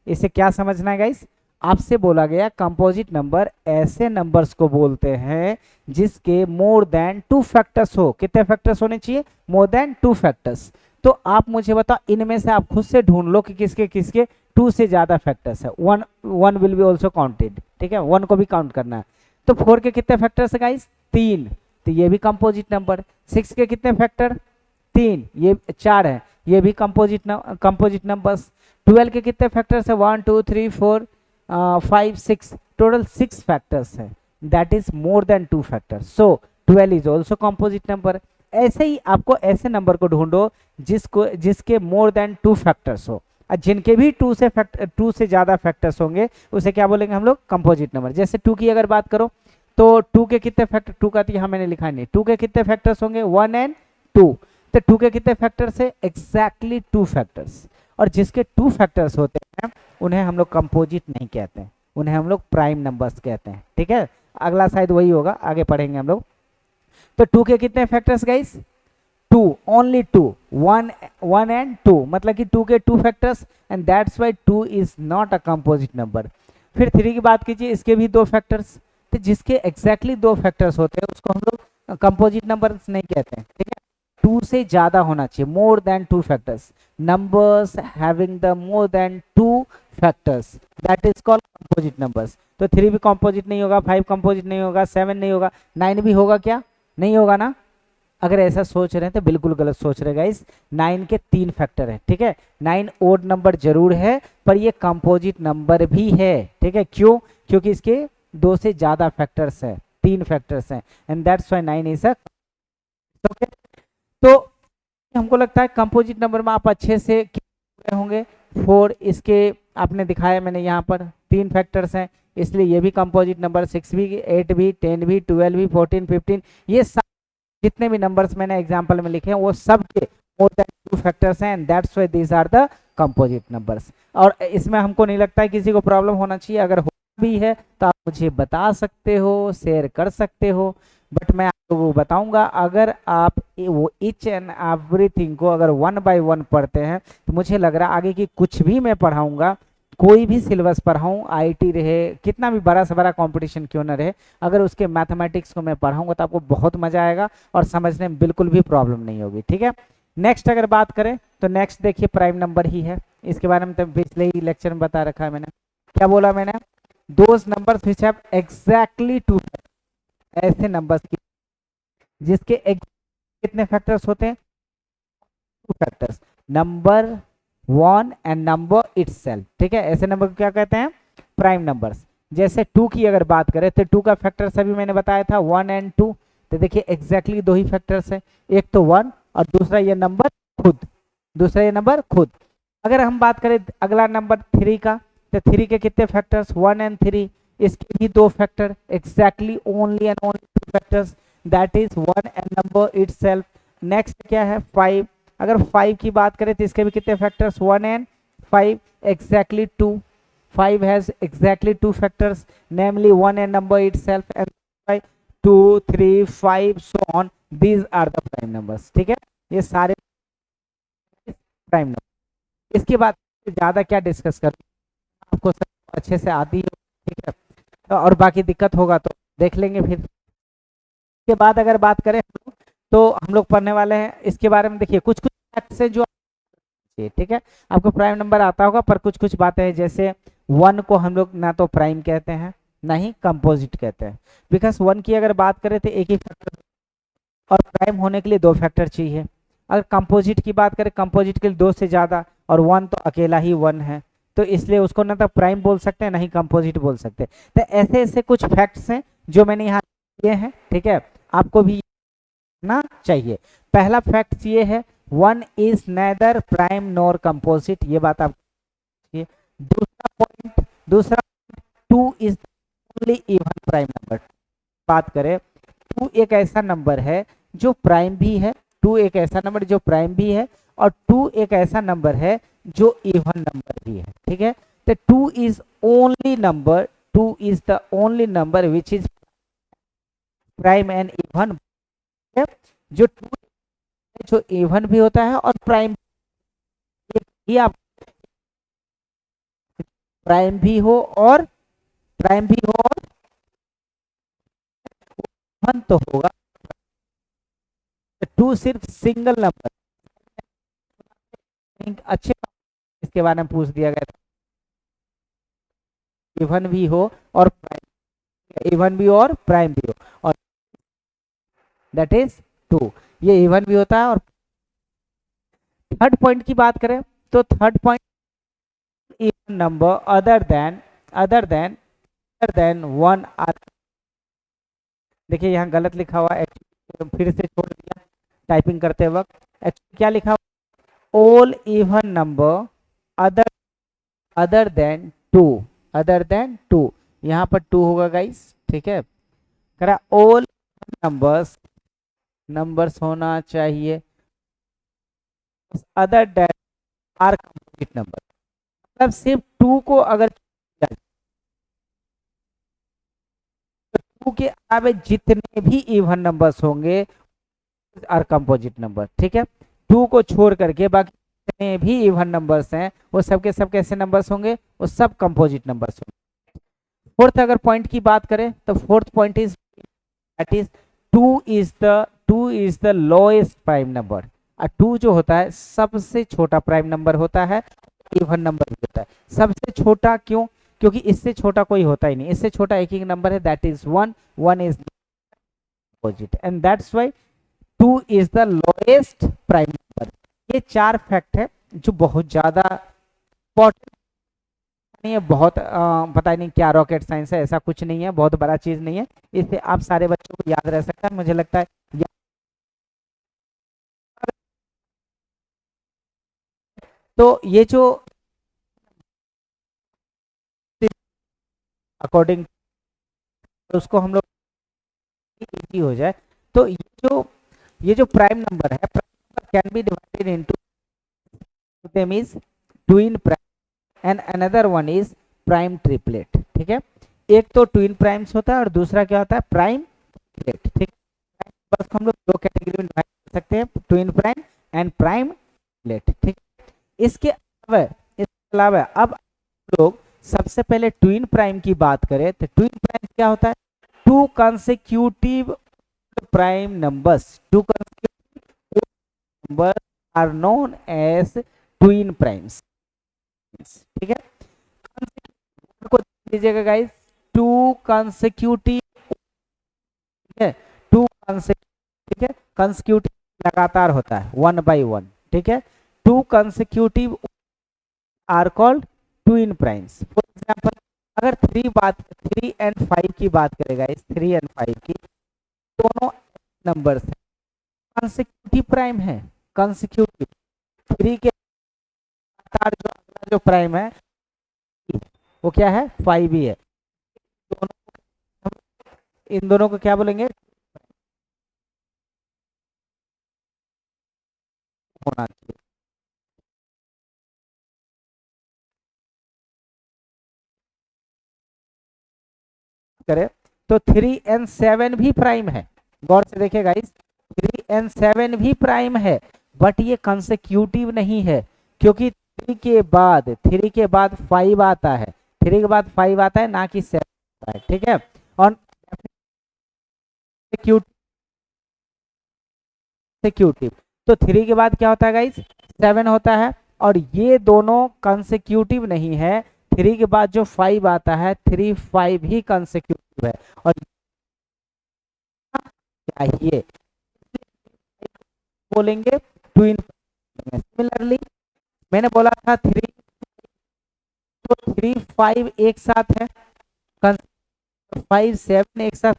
इसे क्या समझना है गाइस, आपसे बोला गया कंपोजिट नंबर ऐसे नंबर्स को बोलते हैं जिसके मोर देन 2 फैक्टर्स हो। कितने फैक्टर्स होने चाहिए, मोर देन 2 फैक्टर्स। तो आप मुझे बताओ, इनमें से आप खुद से ढूंढ लो कि किसके किसके 2 से ज्यादा फैक्टर्स है। 1 विल बी ऑल्सो काउंटेड। ठीक है, 1 को भी काउंट करना है। तो 4 के कितने फैक्टर्स है गाइस, 3, तो ये भी कंपोजिट नंबर। 6 के कितने फैक्टर, 3, ये 4 है, ये भी कंपोजिट नंबर्स। 12 के कितने फैक्टर्स है? 1 2 3 4 5 6, टोटल 6 फैक्टर्स है, that is more than 2 factors, so 12 is also composite number. ऐसे ही आपको ऐसे नंबर को ढूंढो जिसके मोर देन 2 फैक्टर्स हो, और जिनके भी 2 से ज्यादा फैक्टर्स होंगे उसे क्या बोलेंगे हम लोग? Composite number. जैसे 2 की अगर बात करो तो 2 के कितने फैक्टर, 2 का तो यहाँ मैंने लिखा नहीं, 2 के कितने फैक्टर्स होंगे? 1 एंड 2, तो 2 के कितने फैक्टर्स है? Exactly 2 factors. और जिसके 2 फैक्टर्स होते हैं उन्हें हम लोग कंपोजिट नहीं कहते हैं, उन्हें हम लोग प्राइम नंबर्स कहते हैं, ठीक है। अगला शायद वही होगा, आगे पढ़ेंगे हम लोग। तो 2 के कितने फैक्टर्स गाइस? 2, ओनली 2, 1 एंड 2, मतलब कि 2 के 2 factors, and that's why 2 is not a composite number. फिर 3 की बात कीजिए, इसके भी 2 फैक्टर्स, तो जिसके एग्जैक्टली 2 फैक्टर्स होते हैं उसको हम लोग कंपोजिट नंबर्स नहीं कहते हैं, ठीक है। 2 से ज्यादा होना चाहिए, मोर than 2 factors, numbers having the more than 2 factors, that is called composite numbers. तो 3 भी कंपोजिट नहीं होगा, 5 कंपोजिट नहीं होगा, 7 नहीं होगा, 9 भी होगा क्या? नहीं होगा ना। अगर ऐसा सोच रहे हैं तो बिल्कुल गलत सोच रहे गाइस। 9 के 3 फैक्टर है, ठीक है। 9 ओड नंबर जरूर है पर ये कंपोजिट नंबर भी है, ठीक है। क्यों? क्योंकि इसके 2 से ज्यादा फैक्टर्स है, 3 फैक्टर्स हैं, and that's why 9 is a, okay. तो हमको लगता है कंपोजिट नंबर में आप अच्छे से होंगे। 4, इसके आपने दिखाया मैंने यहाँ पर 3 फैक्टर्स हैं, इसलिए ये भी कंपोजिट नंबर। 6 भी, 8 भी, 10 भी, 12 भी, 14, 15, ये जितने भी नंबर्स मैंने एग्जांपल में लिखे हैं वो सब के मोर देन 2 फैक्टर्स हैं, and that's why these are the composite numbers. और इसमें हमको नहीं लगता है किसी को प्रॉब्लम होना चाहिए, अगर हो भी है तो आप मुझे बता सकते हो, शेयर कर सकते हो, बट मैं आप लोगों को बताऊंगा। अगर आप वो ईच एंड एवरीथिंग को अगर 1 बाय 1 पढ़ते हैं तो मुझे लग रहा है आगे की कुछ भी मैं पढ़ाऊंगा, कोई भी सिलेबस पढ़ाऊँ, आईटी रहे, कितना भी बड़ा से बड़ा कंपटीशन क्यों ना रहे, अगर उसके मैथमेटिक्स को मैं पढ़ाऊंगा तो आपको बहुत मजा आएगा और समझने में बिल्कुल भी प्रॉब्लम नहीं होगी, ठीक है। नेक्स्ट अगर बात करें तो नेक्स्ट देखिए प्राइम नंबर ही है, इसके बारे में तो पिछले ही लेक्चर में बता रखा है मैंने। क्या बोला मैंने? Those numbers which have exactly 2, ऐसे नंबर्स की जिसके कितने फैक्टर्स होते हैं? 2 factors, number 1 and number itself, ठीक है। ऐसे नंबर को क्या कहते हैं? Prime numbers. जैसे 2 की अगर बात करें तो 2 का फैक्टर सभी मैंने बताया था 1 एंड 2, तो देखिए एग्जैक्टली 2 ही फैक्टर्स है, एक तो 1 और दूसरा ये नंबर खुद, दूसरा ये नंबर खुद। अगर हम बात करें अगला नंबर 3 का, तो 3 के कितने फैक्टर्स? 1 एंड 3, इसके भी 2 factor, exactly only and only 2 factors, that is 1 and number itself. Next क्या है? 5, अगर 5 की बात करें तो इसके भी कितने factors? 1 and 5, exactly 2, 5 has exactly 2 factors, namely 1 and number itself, and 2 3 5 so on, these are the prime numbers, ठीक है। ये सारे प्राइम नंबर। इसके बाद ज्यादा क्या डिस्कस कर, आपको सब अच्छे से आती है, ठीक है, और बाकी दिक्कत होगा तो देख लेंगे फिर। इसके बाद अगर बात करें तो हम लोग पढ़ने वाले हैं इसके बारे में। देखिए कुछ कुछ फैक्ट्स हैं जो, ठीक है, आपको प्राइम नंबर आता होगा पर कुछ कुछ बातें हैं, जैसे 1 को हम लोग ना तो प्राइम कहते हैं ना ही कंपोजिट कहते हैं, बिकॉज 1 की अगर बात करें तो एक ही फैक्टर, और प्राइम होने के लिए 2 फैक्टर चाहिए। अगर कंपोजिट की बात करें, कंपोजिट के लिए 2 से ज्यादा, और 1 तो अकेला ही 1 है, तो इसलिए उसको ना तो प्राइम बोल सकते हैं ना ही कंपोजिट बोल सकते हैं। तो ऐसे ऐसे कुछ फैक्ट्स हैं जो मैंने यहाँ दिए हैं, ठीक है, आपको भी ना चाहिए। पहला फैक्ट ये है, 1 is nether prime nor composite, ये बात आप। दूसरा 2 is only even prime number. बात करें 2 एक ऐसा नंबर है जो प्राइम भी है, 2 एक ऐसा नंबर जो प्राइम भी है, और 2 एक ऐसा नंबर है जो इवन नंबर भी है, ठीक है। तो 2 is only number, 2 is the only number which is prime and even. जो 2 जो इवन भी होता है और प्राइम, ये आप प्राइम भी हो और प्राइम भी हो और इवन तो होगा। 2 सिर्फ सिंगल नंबर, अच्छे इसके बारे में पूछ दिया गया था, इवन भी हो और प्राइम, इवन भी और प्राइम भी हो, और दैट इज 2, ये इवन भी होता है और थर्ड पॉइंट की बात करें तो third point even number other than one are. देखिए यहाँ गलत लिखा हुआ है, फिर से छोड़ दिया टाइपिंग करते वक्त। एक्चुअली क्या लिखा हुआ, all even number other other than two, other than two, यहाँ पर टू होगा गाइस, ठीक है। करा ऑल नंबर्स होना चाहिए other than are complete number. मतलब सिर्फ टू को अगर टू के अलावा जितने भी इवन नंबर्स होंगे आर कंपोजिट नंबर, ठीक है। टू को छोड़ करके बाकी जितने भी इवन नंबर्स हैं वो सब के सब कैसे नंबर्स होंगे, वो सब कंपोजिट नंबर्स होंगे। फोर्थ अगर पॉइंट की बात करें तो fourth point is that is two is the lowest prime number. Two जो होता है सबसे छोटा प्राइम नंबर होता है, इवन नंबर भी होता है। सबसे छोटा क्यों, क्योंकि इससे छोटा कोई होता ही नहीं, इससे छोटा एक ही नंबर है that is one, one is composite and that's why to is the lowest prime number. ये चार फैक्ट है जो बहुत ज्यादा इंपॉर्टेंट नहीं है, बहुत पता नहीं क्या रॉकेट साइंस है, ऐसा कुछ नहीं है, बहुत बड़ा चीज नहीं है, इससे आप सारे बच्चों को याद रह सकता है, मुझे लगता है। तो ये जो अकॉर्डिंग उसको हम लोग इजी हो जाए, तो ये जो प्राइम नंबर है, prime number can be divided into them is twin prime and another one is prime triplet, ठीक है। एक तो ट्विन प्राइम्स होता है और दूसरा क्या होता है, प्राइम ट्रिपलेट, ठीक है। बस हम लोग दो कैटेगरी में डिवाइड कर सकते हैं, twin prime and prime triplet, ठीक। इसके अलावा अब लोग सबसे पहले ट्विन प्राइम की बात करें तो ट्विन प्राइम क्या होता है, two consecutive prime numbers, two consecutive numbers are known as twin primes, ठीक है। को दीजिएगा गाइस, टू कंसेक्यूटिव, ठीक है, टू कंसेक्यूटिव, ठीक है, कंसेक्यूटिव लगातार होता है वन बाय वन, ठीक है। Two consecutive are called twin primes. For example अगर थ्री एंड फाइव की बात करेगा, इस थ्री एंड फाइव की दोनों नंबर्स कंसेक्यूटिव प्राइम है, कंसेक्यूटिव। थ्री के जो अगला जो प्राइम है वो क्या है, फाइव ही है। इन दोनों को क्या बोलेंगे, होना चाहिए। करें तो थ्री एंड सेवन भी प्राइम है, गौर से देखिएगा इस थ्री एंड सेवन भी प्राइम है, बट ये कंसेक्यूटिव नहीं है, क्योंकि थ्री के बाद फाइव आता है, थ्री के बाद फाइव आता है, ना कि सेवन आता है, ठीक है। और कंसेक्यूटिव तो थ्री के बाद क्या होता है गाइस, सेवन होता है, और ये दोनों कंसेक्यूटिव नहीं है। थ्री के बाद जो फाइव आता है, थ्री फाइव ही कंसेक्यूटिव है, और चाहिए बोलेंगे ट्विन। सिमिलरली मैंने बोला था थ्री, तो थ्री फाइव एक साथ है, फाइव सेवन एक साथ,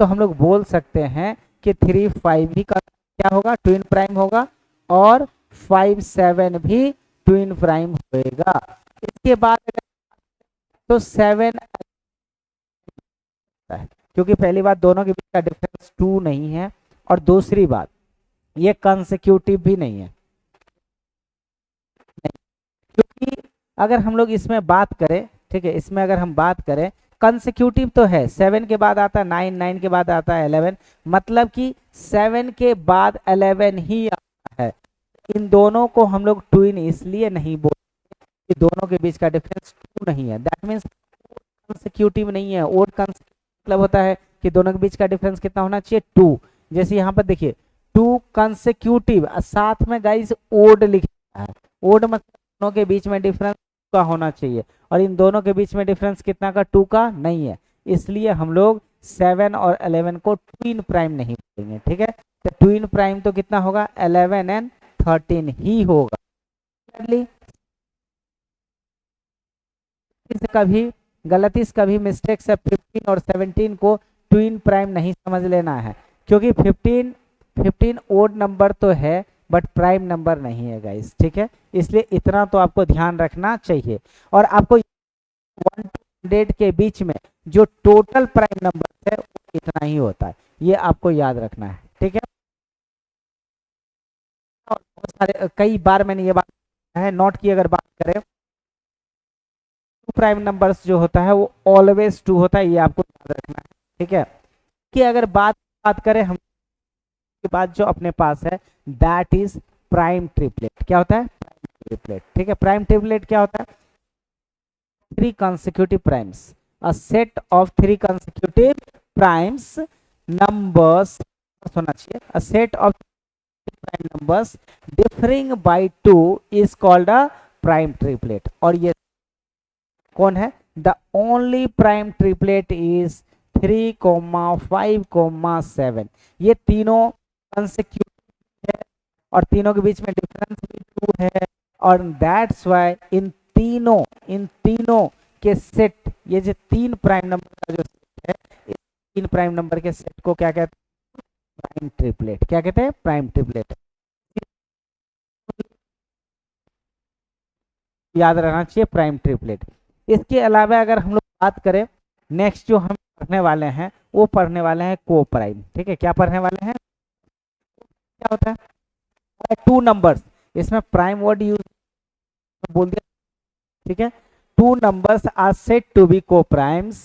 तो हम लोग बोल सकते हैं कि थ्री फाइव भी का क्या होगा, ट्विन प्राइम होगा, और फाइव सेवन भी ट्विन प्राइम होएगा। इसके बाद तो सेवन, क्योंकि पहली बात दोनों के बीच का डिफरेंस टू नहीं है, और दूसरी बात ये कंसेक्यूटिव भी नहीं है, क्योंकि अगर हम लोग इसमें बात करें, ठीक है, इसमें अगर हम बात करें कंसेक्यूटिव तो है, सेवन के बाद आता है नाइन, नाइन के बाद आता है 11, मतलब कि सेवन के बाद 11 ही आता है। इन दोनों को हम लोग ट्विन इसलिए नहीं बोलते कि दोनों के बीच का डिफरेंस टू नहीं है, दैट मीन्स कंसेक्यूटिव नहीं है। ओड मतलब होता है कि दोनों के बीच का डिफरेंस कितना होना चाहिए, टू। जैसे यहाँ पर देखिए टू कंसेक्यूटिव, साथ में गाइस ओड लिखा है, ओड मतलब दोनों के बीच में डिफरेंस का होना चाहिए, और इन दोनों के बीच में डिफरेंस कितना का, टू का नहीं है, इसलिए हम लोग 7 और 11 को ट्विन प्राइम नहीं बोलेंगे, ठीक है। तो ट्विन प्राइम तो कितना होगा, 11 एंड 13 ही होगा। कभी गलती से कभी मिस्टेक से 15 और 17 को ट्विन प्राइम नहीं समझ लेना है, क्योंकि 15 ओड नंबर तो है बट प्राइम नंबर नहीं है गाइस, ठीक है। इसलिए इतना तो आपको ध्यान रखना चाहिए। और आपको 1 to 100 के बीच में जो टोटल प्राइम नंबर है वो इतना ही होता है, ये आपको याद रखना है, ठीक है। और बहुत सारे कई बार मैंने ये बात है नोट की, अगर बात करें प्राइम नंबर्स जो होता है वो ऑलवेज 2 होता है, ये आपको याद रखना है, ठीक है। कि अगर बात करें हम के बाद जो अपने पास है दैट इज प्राइम ट्रिपलेट। क्या होता है? प्राइम ट्रिपलेट, ठीक है। प्राइम ट्रिपलेट क्या होता है? 3 consecutive primes, a set of 3 consecutive primes numbers, होना चाहिए, a set of prime numbers differing by 2 is called a prime triplet। और ये कौन है? The only prime triplet is 3, 5, 7। ये तीनों कंसेक्यूटिव है और तीनों के बीच में डिफरेंस भी 2 है, और दैट्स व्हाई इन तीनों के सेट, ये जो 3 प्राइम नंबर का जो सेट है, इस 3 प्राइम नंबर के सेट को क्या कहते हैं? Prime triplet. क्या कहते हैं? Prime triplet. याद रहना चाहिए प्राइम ट्रिपलेट। इसके अलावा अगर हम लोग बात करें, नेक्स्ट जो हम पढ़ने वाले हैं वो पढ़ने वाले हैं को प्राइम, ठीक है। क्या पढ़ने वाले हैं? क्या होता है? 2 नंबर्स, इसमें प्राइम वर्ड यूज बोल दिया, ठीक है। 2 numbers are said to be co-primes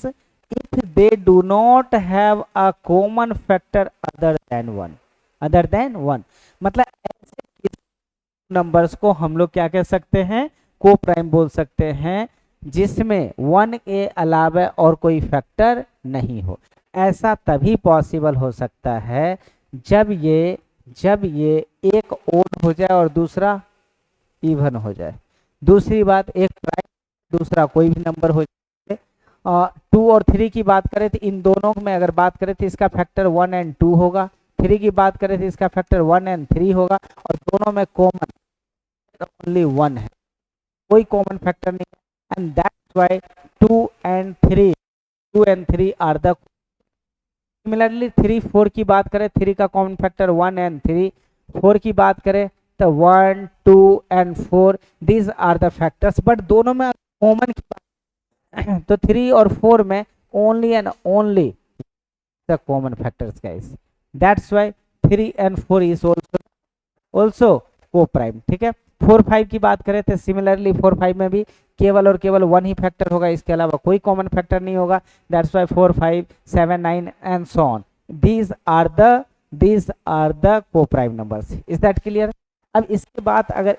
if they do not have a common factor other than 1। मतलब ऐसे नंबर्स को हम लोग क्या कह सकते हैं? को प्राइम बोल सकते हैं, जिसमें 1 के अलावा और कोई फैक्टर नहीं हो। ऐसा तभी पॉसिबल हो सकता है जब ये एक ओड हो जाए और दूसरा इवन हो जाए। दूसरी बात, एक प्राइम दूसरा कोई भी नंबर हो जाए। 2 और 3 की बात करें तो इन दोनों में अगर बात करें तो इसका फैक्टर 1 और 2 होगा। 3 की बात करें तो इसका फैक्टर 1 और 3 होगा, और दोनों में कॉमन ओनली 1 है, कोई कॉमन फैक्टर नहीं है। And that's why 2 and 3 are the. Similarly 3, 4 की बात करें, 3 का कॉमन फैक्टर 1 और 3। 4 की बात करें तो 1, 2 and 4 these are the factors, but दोनों में कॉमन की बात तो 3 और 4 में only and only the common factors guys. That's why 3 and 4 is also को प्राइम, ठीक है। 4, 5 की बात करें तो सिमिलरली 4, 5 में भी केवल और केवल 1 ही फैक्टर होगा, इसके अलावा कोई कॉमन फैक्टर नहीं होगा। That's why 4, 5, 7, 9 and so on, these are the co-prime numbers। Is that clear? अब इसके बाद अगर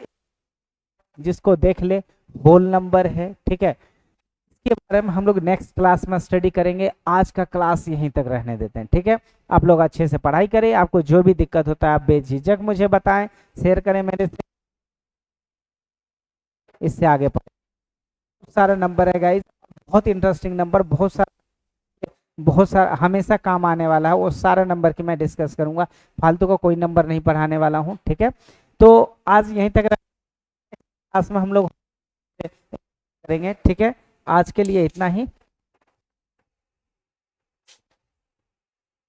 जिसको देख ले होल नंबर है, ठीक है, इसके बारे में हम लोग नेक्स्ट क्लास में स्टडी करेंगे। आज का क्लास यहीं तक रहने देते हैं, ठीक है। आप लोग अच्छे से पढ़ाई करें, आपको जो भी दिक्कत होता है आप बेझिझक मुझे बताएं, शेयर करें मेरे से, इससे आगे पढ़ें। बहुत सारा नंबर है गाइस, बहुत इंटरेस्टिंग नंबर, बहुत सारा हमेशा काम आने वाला है, वो सारा नंबर की मैं डिस्कस करूंगा, फालतू का कोई नंबर नहीं पढ़ाने वाला हूं, ठीक है। तो आज यहीं तक क्लास में हम लोग करेंगे, ठीक है। आज के लिए इतना ही।